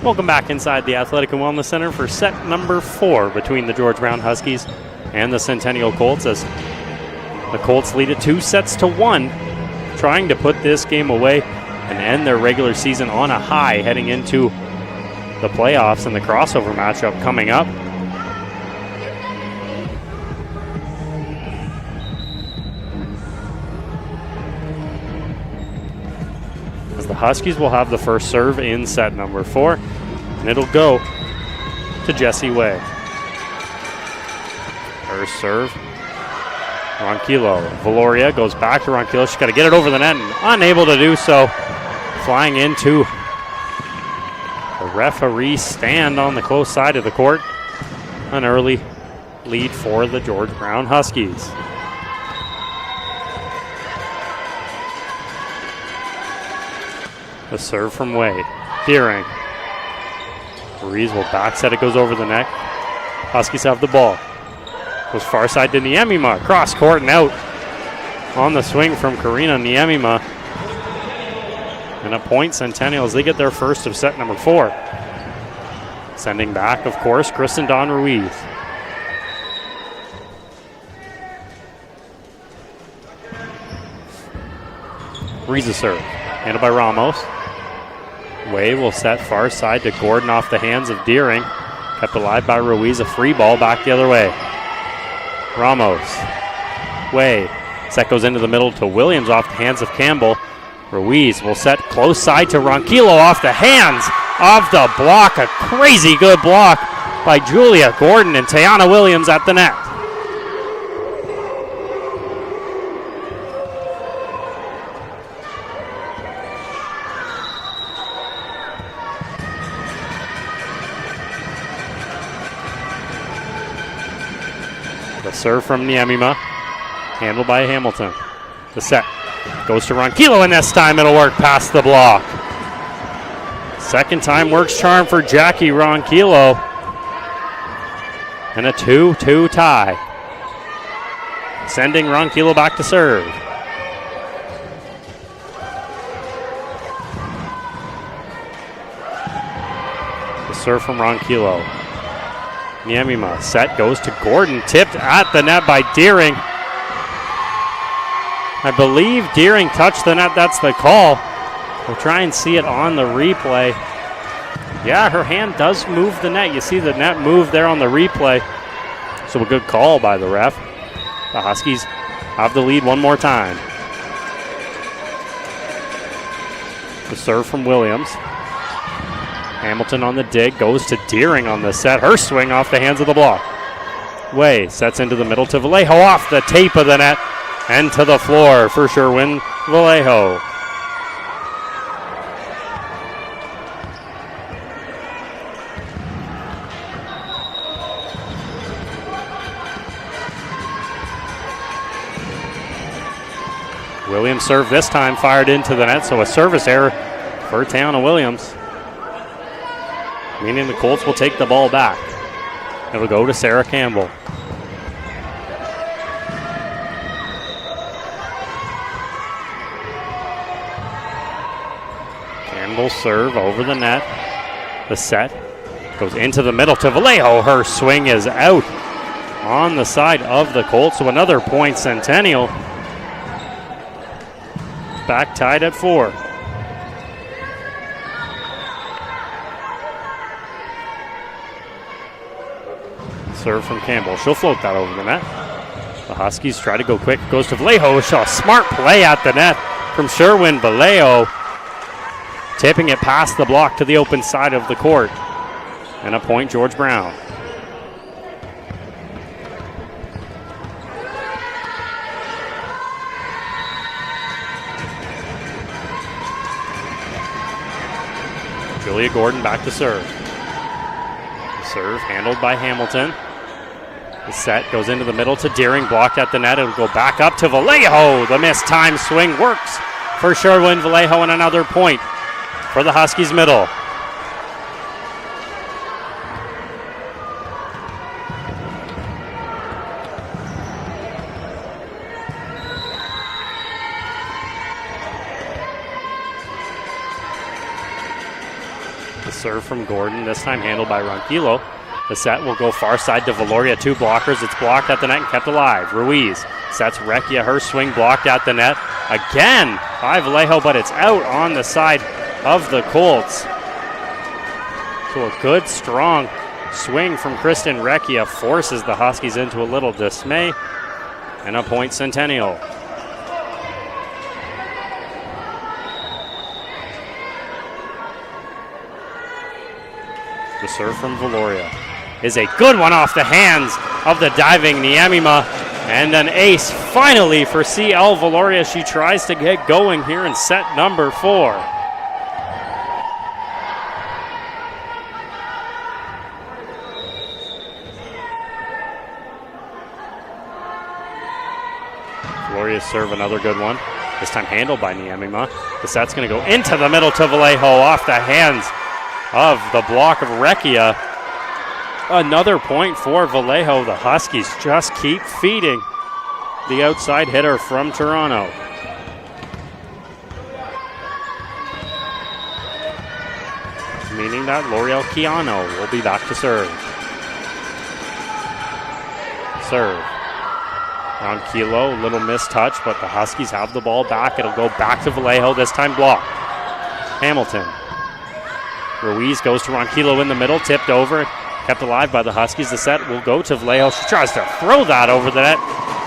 Welcome back inside the Athletic and Wellness Center for set number 4 between the George Brown Huskies and the Centennial Colts, as the Colts lead it 2-1, trying to put this game away and end their regular season on a high heading into the playoffs and the crossover matchup coming up. As the Huskies will have the first serve in set number 4, and it'll go to Jessie Way. First serve, Ronquillo. Valoria goes back to Ronquillo. She's got to get it over the net and unable to do so. Flying into the referee stand on the close side of the court. An early lead for the George Brown Huskies. The serve from Way. Deering. Ruiz will back set. It goes over the net. Huskies have the ball. Goes far side to Niemima. Cross court and out. On the swing from Karina Niemima. And a point Centennial as they get their first of set number 4. Sending back, of course, Kristen Dawn Ruiz. Ruiz's serve. Handled by Ramos. Way will set far side to Gordon off the hands of Deering. Kept alive by Ruiz. A free ball back the other way. Ramos. Way. Set goes into the middle to Williams off the hands of Campbell. Ruiz will set close side to Ronquillo off the hands of the block. A crazy good block by Julia Gordon and Tiana Williams at the net. The serve from Niemima, handled by Hamilton. The set goes to Ronquillo, and this time it'll work past the block. Second time works charm for Jackie Ronquillo. And a 2-2 tie. Sending Ronquillo back to serve. The serve from Ronquillo. Niemima, set goes to Gordon, tipped at the net by Deering. I believe Deering touched the net, that's the call. We'll try and see it on the replay. Yeah, her hand does move the net. You see the net move there on the replay. So a good call by the ref. The Huskies have the lead one more time. The serve from Williams. Hamilton on the dig, goes to Deering on the set. Her swing off the hands of the block. Way sets into the middle to Vallejo, off the tape of the net and to the floor for Sherwin Vallejo. Williams serve this time, fired into the net, so a service error for Tiana Williams. Meaning the Colts will take the ball back. It'll go to Sarah Campbell. Campbell serve over the net. The set goes into the middle to Vallejo. Her swing is out on the side of the Colts. So another point, Centennial. Back tied at 4. Serve from Campbell. She'll float that over the net. The Huskies try to go quick. Goes to Vallejo. A smart play at the net from Sherwin Vallejo. Tipping it past the block to the open side of the court. And a point, George Brown. Julia Gordon back to serve. The serve handled by Hamilton. The set goes into the middle to Deering, blocked at the net. It'll go back up to Vallejo. The missed time swing works for Sherwin Vallejo, and another point for the Huskies middle. The serve from Gordon, this time handled by Ronquillo. The set will go far side to Valoria. 2 blockers. It's blocked at the net and kept alive. Ruiz sets Recchia. Her swing blocked at the net again by Vallejo, but it's out on the side of the Colts. So a good, strong swing from Kristen Recchia forces the Huskies into a little dismay. And a point, Centennial. The serve from Valoria is a good one off the hands of the diving Niemima, and an ace finally for CL Valoria. She tries to get going here in set number 4. Valoria's serve, another good one. This time handled by Niemima. The set's going to go into the middle to Vallejo, off the hands of the block of Recchia. Another point for Vallejo. The Huskies just keep feeding the outside hitter from Toronto. Meaning that L'Oreal Keano will be back to serve. Serve. Ronquillo, little mistouch, but the Huskies have the ball back. It'll go back to Vallejo, this time blocked. Hamilton. Ruiz goes to Ronquillo in the middle, tipped over, kept alive by the Huskies. The set will go to Vallejo. She tries to throw that over the net,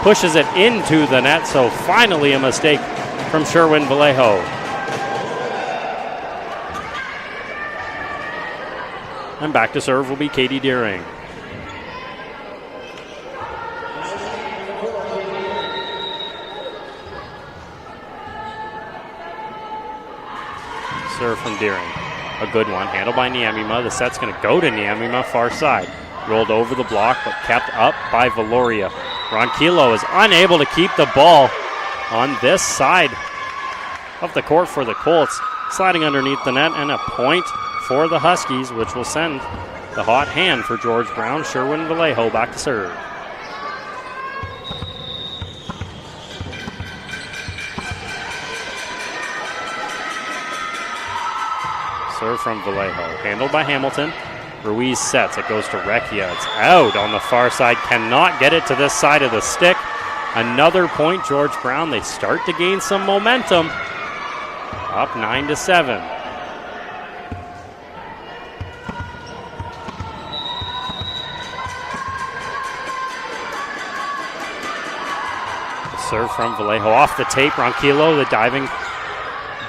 pushes it into the net, so finally a mistake from Sherwin Vallejo. And back to serve will be Katie Deering. Serve from Deering. A good one, handled by Niemima. The set's going to go to Niemima, far side. Rolled over the block, but kept up by Valoria. Ronquillo is unable to keep the ball on this side of the court for the Colts. Sliding underneath the net, and a point for the Huskies, which will send the hot hand for George Brown. Sherwin Vallejo back to serve. Serve from Vallejo, handled by Hamilton. Ruiz sets, it goes to Recchia. It's out on the far side, cannot get it to this side of the stick. Another point, George Brown. They start to gain some momentum. Up 9-7. Serve from Vallejo off the tape. Ronquillo, the diving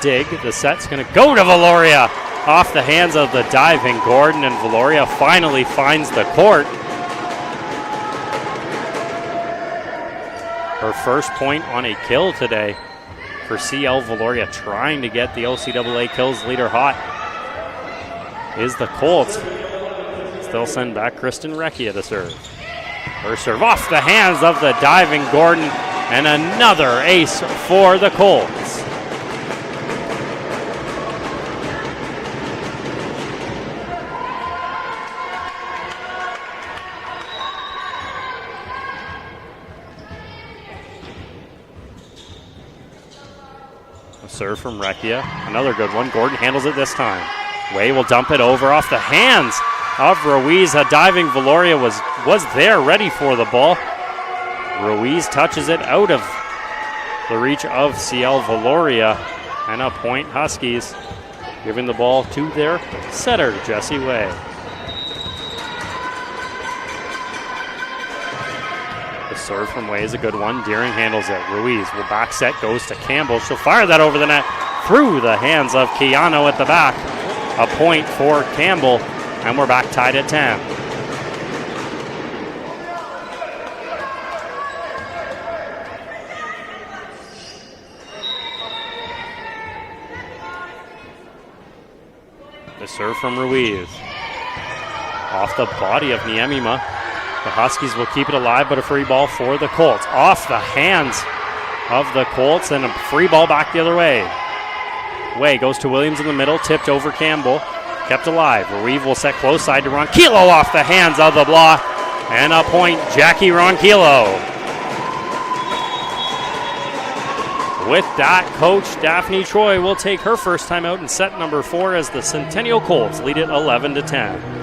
dig. The set's going to go to Valoria. Off the hands of the diving Gordon, and Valoria finally finds the court. Her first point on a kill today for CL Valoria, trying to get the OCAA kills leader hot is the Colts. Still send back Kristen Recchia to serve. Her serve off the hands of the diving Gordon, and another ace for the Colts. Serve from Recchia. Another good one. Gordon handles it this time. Way will dump it over off the hands of Ruiz. A diving Valoria was there ready for the ball. Ruiz touches it out of the reach of CL Valoria. And a point Huskies, giving the ball to their setter, Jessie Way. The serve from Way is a good one. Deering handles it. Ruiz will back set, goes to Campbell. She'll fire that over the net through the hands of Keano at the back. A point for Campbell, and we're back tied at 10. The serve from Ruiz. Off the body of Niemima. The Huskies will keep it alive, but a free ball for the Colts. Off the hands of the Colts, and a free ball back the other way. Way goes to Williams in the middle, tipped over Campbell, kept alive. Ruiz will set close side to Ronquillo off the hands of the block, and a point, Jackie Ronquillo. With that, Coach Daphne Troy will take her first time out in set number 4 as the Centennial Colts lead it 11-10.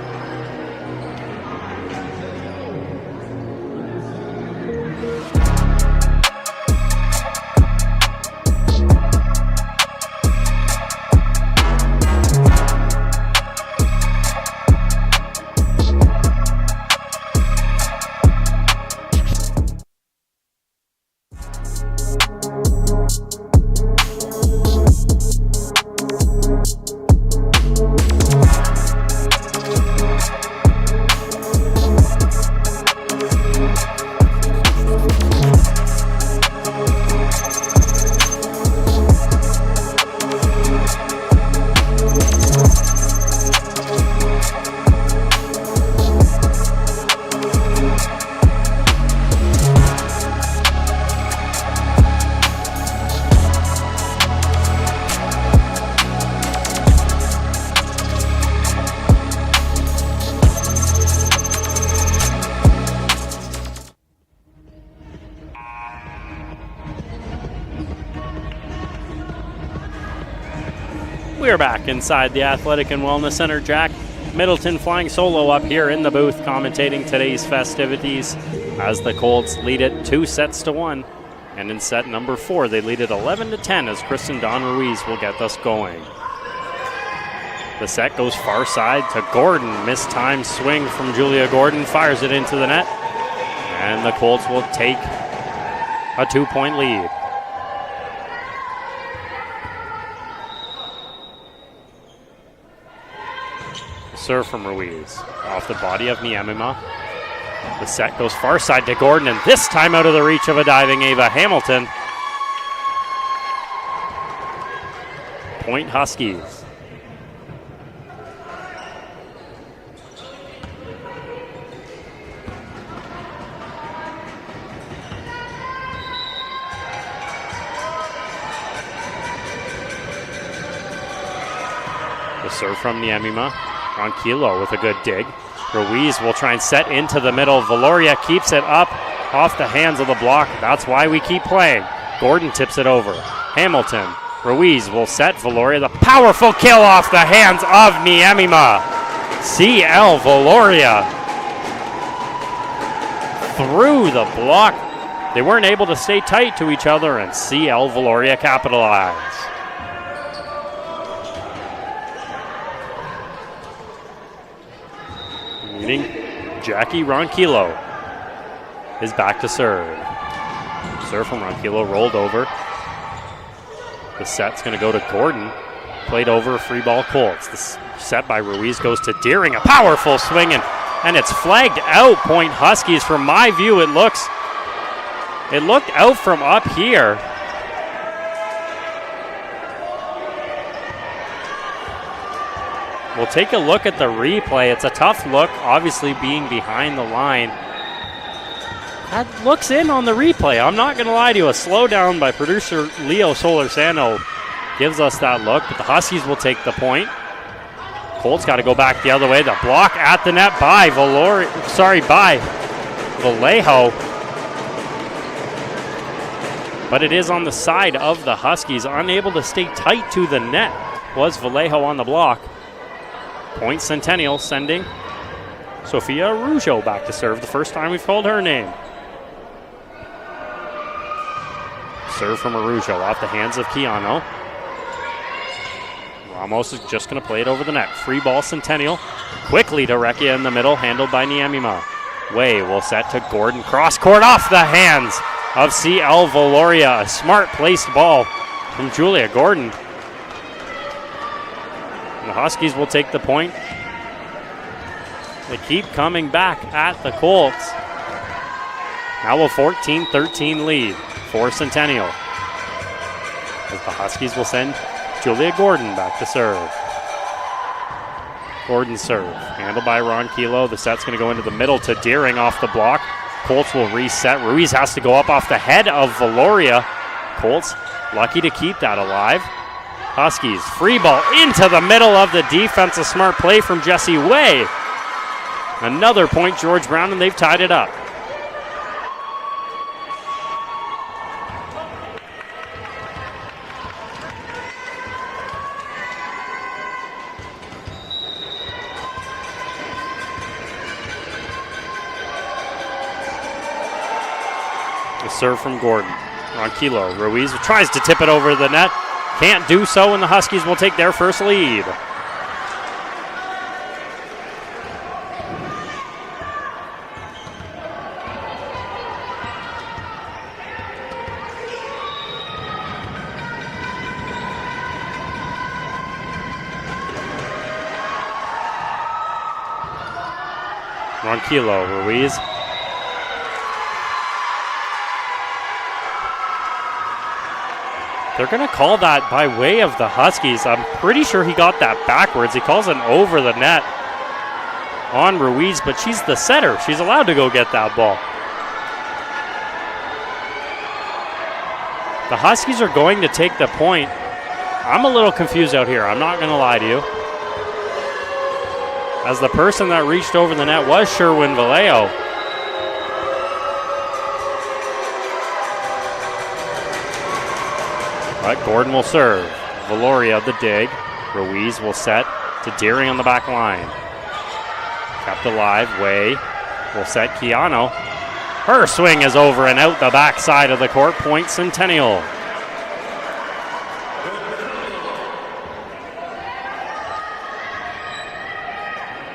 We're back inside the Athletic and Wellness Center. Jack Middleton flying solo up here in the booth, commentating today's festivities as the Colts lead it 2-1. And in set number 4, they lead it 11-10 as Kristen Dawn Ruiz will get us going. The set goes far side to Gordon. Mistimed swing from Julia Gordon, fires it into the net. And the Colts will take a 2-point lead. Serve from Ruiz. Off the body of Niemima. The set goes far side to Gordon, and this time out of the reach of a diving Ava Hamilton. Point Huskies. The serve from Niemima. Ronquillo with a good dig. Ruiz will try and set into the middle. Valoria keeps it up off the hands of the block. That's why we keep playing. Gordon tips it over. Hamilton. Ruiz will set Valoria. The powerful kill off the hands of Niemima. CL Valoria through the block. They weren't able to stay tight to each other, and CL Valoria capitalized. Meaning Jackie Ronquillo is back to serve. Serve from Ronquillo, rolled over. The set's going to go to Gordon. Played over, free ball Colts. The set by Ruiz goes to Deering. A powerful swing, and it's flagged out. Point Huskies. From my view, it looked out from up here. We'll take a look at the replay. It's a tough look, obviously being behind the line. That looks in on the replay. I'm not going to lie to you. A slowdown by producer Leo Solorzano gives us that look, but the Huskies will take the point. Colts got to go back the other way. The block at the net by Vallejo. But it is on the side of the Huskies. Unable to stay tight to the net was Vallejo on the block. Point Centennial, sending Sofia Arujo back to serve. The first time we've called her name. Serve from Arujo off the hands of Keanu. Ramos is just going to play it over the net. Free ball Centennial. Quickly to Recchia in the middle, handled by Niemima. Way will set to Gordon. Cross court off the hands of CL Valoria. A smart placed ball from Julia Gordon. The Huskies will take the point. They keep coming back at the Colts. Now a 14-13 lead for Centennial. As the Huskies will send Julia Gordon back to serve. Gordon serve. Handled by Ronquillo. The set's going to go into the middle to Deering off the block. Colts will reset. Ruiz has to go up off the head of Valoria. Colts lucky to keep that alive. Huskies, free ball into the middle of the defense. A smart play from Jesse Way. Another point, George Brown, and they've tied it up. The serve from Gordon. Ronquillo. Ruiz tries to tip it over the net. Can't do so, and the Huskies will take their first lead. Ronquillo, Ruiz. They're going to call that by way of the Huskies. I'm pretty sure he got that backwards. He calls it over the net on Ruiz, but she's the setter. She's allowed to go get that ball. The Huskies are going to take the point. I'm a little confused out here. I'm not going to lie to you. As the person that reached over the net was Sherwin Vallejo. But Gordon will serve. Valoria the dig. Ruiz will set to Deering on the back line. Kept alive. Way will set Keanu. Her swing is over and out the back side of the court. Point Centennial.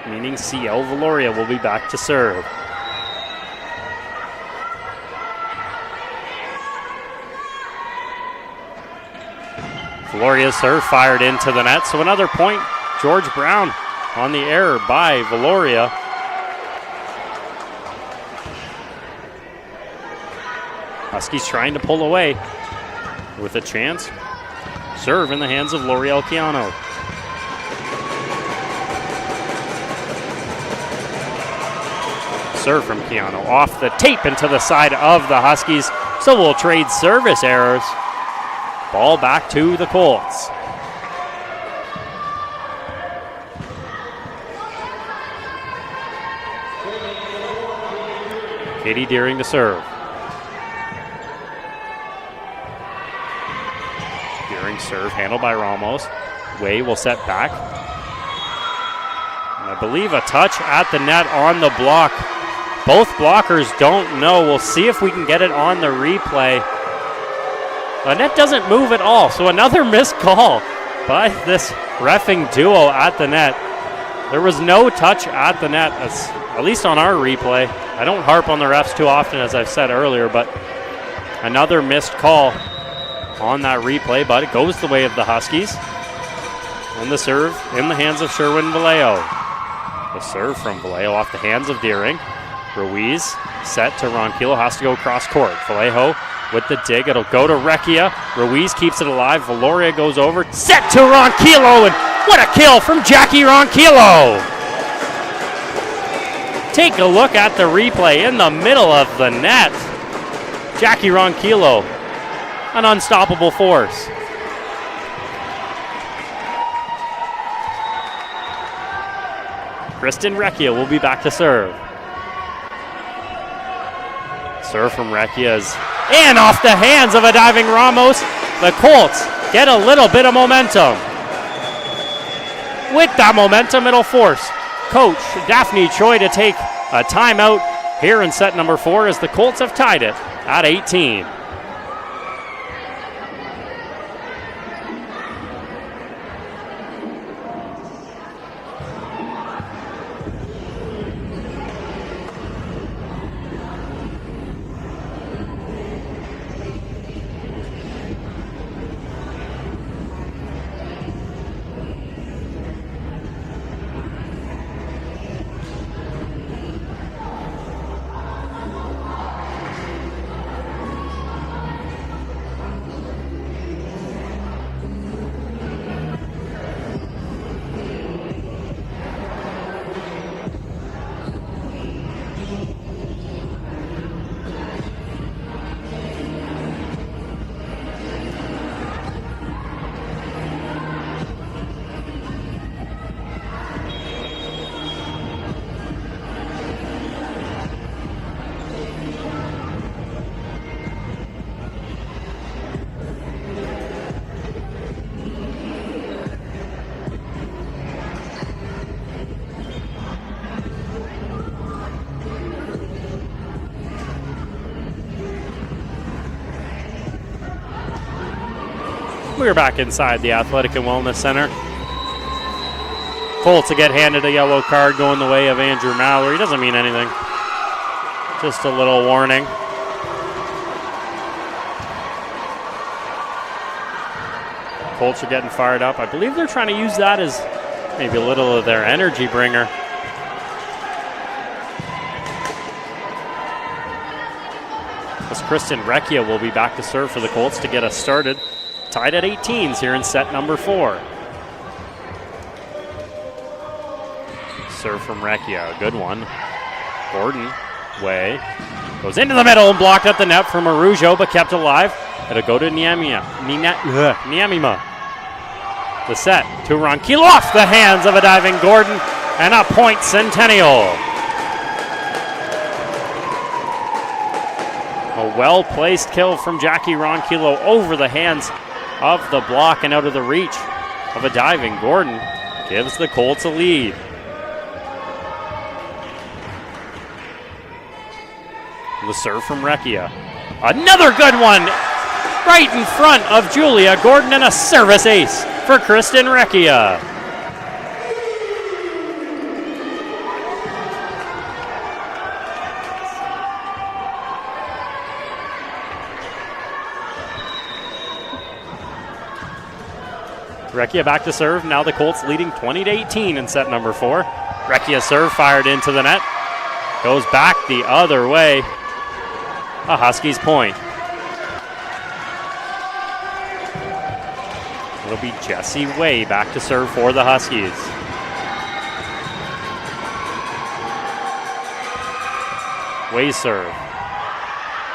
Meaning CL Valoria will be back to serve. Valoria's serve fired into the net, so another point. George Brown on the error by Valoria. Huskies trying to pull away with a chance. Serve in the hands of L'Oreal Chiano. Serve from Chiano off the tape into the side of the Huskies. So we'll trade service errors. Ball back to the Colts. Katie Deering to serve. Deering serve handled by Ramos. Way will set back. And I believe a touch at the net on the block. Both blockers don't know. We'll see if we can get it on the replay. The net doesn't move at all, so another missed call by this reffing duo at the net. There was no touch at the net, at least on our replay. I don't harp on the refs too often, as I've said earlier, but another missed call on that replay, but it goes the way of the Huskies. And the serve in the hands of Sherwin Vallejo. The serve from Vallejo off the hands of Deering. Ruiz set to Ronquillo, has to go across court. Vallejo with the dig, it'll go to Recchia. Ruiz keeps it alive, Valoria goes over, set to Ronquillo, and what a kill from Jackie Ronquillo! Take a look at the replay in the middle of the net. Jackie Ronquillo, an unstoppable force. Kristen Recchia will be back to serve. Serve from Recchia is in off the hands of a diving Ramos. The Colts get a little bit of momentum. With that momentum, it'll force Coach Daphne Choi to take a timeout here in set number 4 as the Colts have tied it at 18. We're back inside the Athletic and Wellness Center. Colts to get handed a yellow card going the way of Andrew Mallory. Doesn't mean anything. Just a little warning. Colts are getting fired up. I believe they're trying to use that as maybe a little of their energy bringer. As Kristen Recchia will be back to serve for the Colts to get us started. Tied at 18s here in set number 4. Serve from Recchia, a good one. Gordon, way. Goes into the middle and blocked at the net from Arujo, but kept alive. It'll go to Niamima. The set to Ronquillo off the hands of a diving Gordon, and a point Centennial. A well-placed kill from Jackie Ronquillo over the hands of the block and out of the reach of a diving Gordon. Gives the Colts a lead. The serve from Recchia. Another good one right in front of Julia Gordon, and a service ace for Kristen Recchia. Recchia back to serve. Now the Colts leading 20-18 in set number 4. Recchia serve fired into the net. Goes back the other way. A Huskies point. It'll be Jesse Way back to serve for the Huskies. Way serve.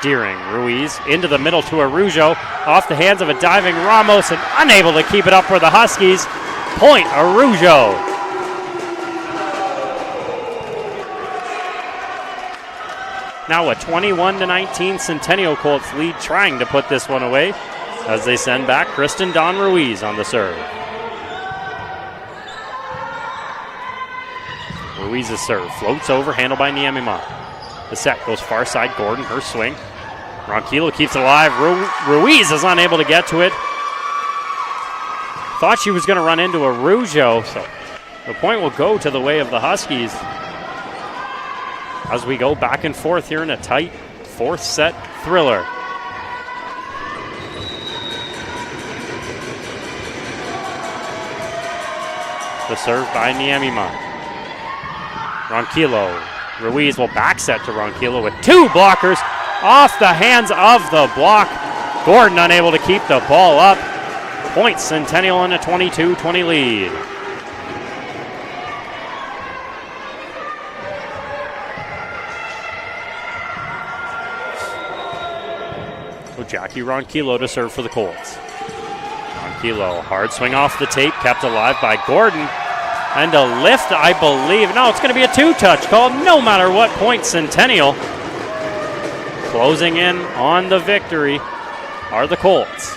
Deering, Ruiz into the middle to Arujo. Off the hands of a diving Ramos and unable to keep it up for the Huskies. Point Arujo. Now a 21-19 Centennial Colts lead, trying to put this one away as they send back Kristen Don Ruiz on the serve. Ruiz's serve floats over, handled by Niemima. The set goes far side, Gordon, her swing. Ronquillo keeps it alive. Ruiz is unable to get to it. Thought she was going to run into Arujo, so the point will go to the way of the Huskies as we go back and forth here in a tight fourth set thriller. The serve by Niemima. Ronquillo. Ruiz will back set to Ronquillo with 2 blockers off the hands of the block. Gordon unable to keep the ball up. Point Centennial in a 22-20 lead. So Jackie Ronquillo to serve for the Colts. Ronquillo, hard swing off the tape, kept alive by Gordon. And a lift, I believe. No, it's going to be a 2-touch call, no matter what. Point Centennial. Closing in on the victory are the Colts.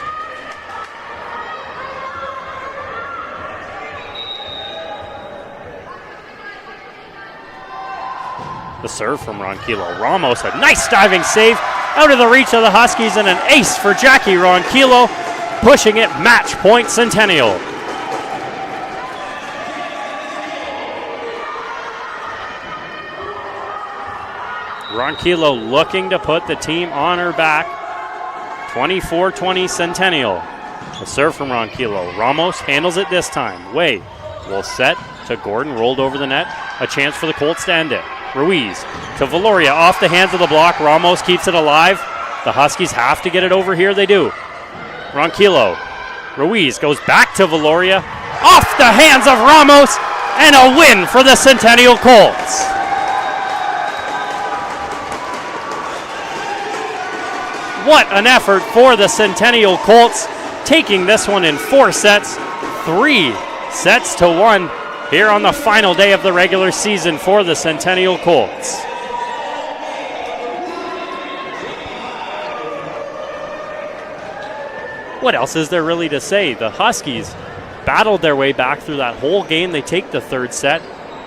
The serve from Ronquillo. Ramos, a nice diving save out of the reach of the Huskies, and an ace for Jackie Ronquillo, pushing it match point Centennial. Ronquillo looking to put the team on her back. 24-20 Centennial. The serve from Ronquillo. Ramos handles it this time. Way will set to Gordon, rolled over the net. A chance for the Colts to end it. Ruiz to Valoria, off the hands of the block. Ramos keeps it alive. The Huskies have to get it over here. They do. Ronquillo. Ruiz goes back to Valoria. Off the hands of Ramos. And a win for the Centennial Colts. What an effort for the Centennial Colts, taking this one in 4 sets, 3-1 here on the final day of the regular season for the Centennial Colts. What else is there really to say? The Huskies battled their way back through that whole game. They take the 3rd set,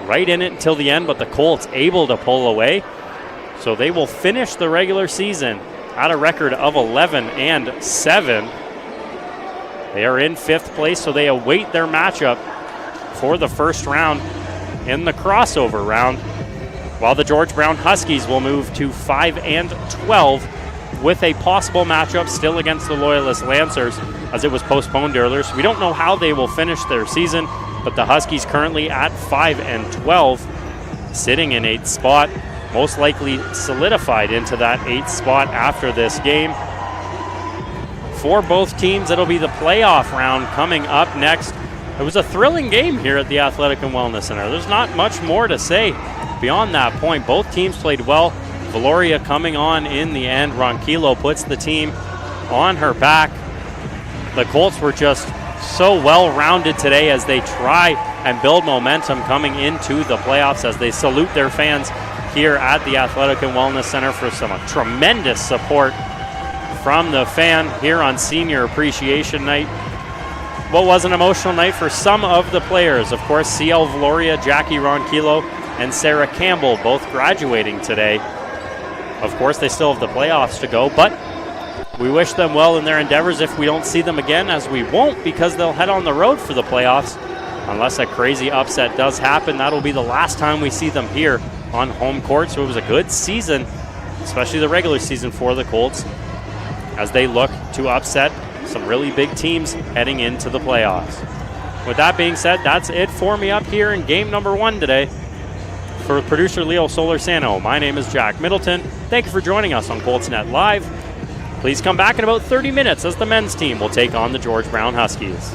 right in it until the end, but the Colts able to pull away. So they will finish the regular season at a record of 11-7. They are in 5th place, so they await their matchup for the first round in the crossover round, while the George Brown Huskies will move to 5-12 with a possible matchup still against the Loyalist Lancers, as it was postponed earlier. So we don't know how they will finish their season, but the Huskies currently at 5-12, sitting in 8th spot, most likely solidified into that 8th spot after this game. For both teams, it'll be the playoff round coming up next. It was a thrilling game here at the Athletic and Wellness Center. There's not much more to say beyond that point. Both teams played well. Valoria coming on in the end. Ronquillo puts the team on her back. The Colts were just so well-rounded today as they try and build momentum coming into the playoffs, as they salute their fans here at the Athletic and Wellness Center for some tremendous support from the fan here on Senior Appreciation Night. What was an emotional night for some of the players. Of course, CL Valoria, Jackie Ronquillo, and Sarah Campbell both graduating today. Of course, they still have the playoffs to go, but we wish them well in their endeavors if we don't see them again, as we won't, because they'll head on the road for the playoffs. Unless a crazy upset does happen, that'll be the last time we see them here on home court. So it was a good season, especially the regular season for the Colts, as they look to upset some really big teams heading into the playoffs. with that being said, that's it for me up here in game number 1 today. For producer Leo Solorzano, my name is Jack Middleton. Thank you for joining us on Coltsnet Live. Please come back in about 30 minutes as the men's team will take on the George Brown Huskies.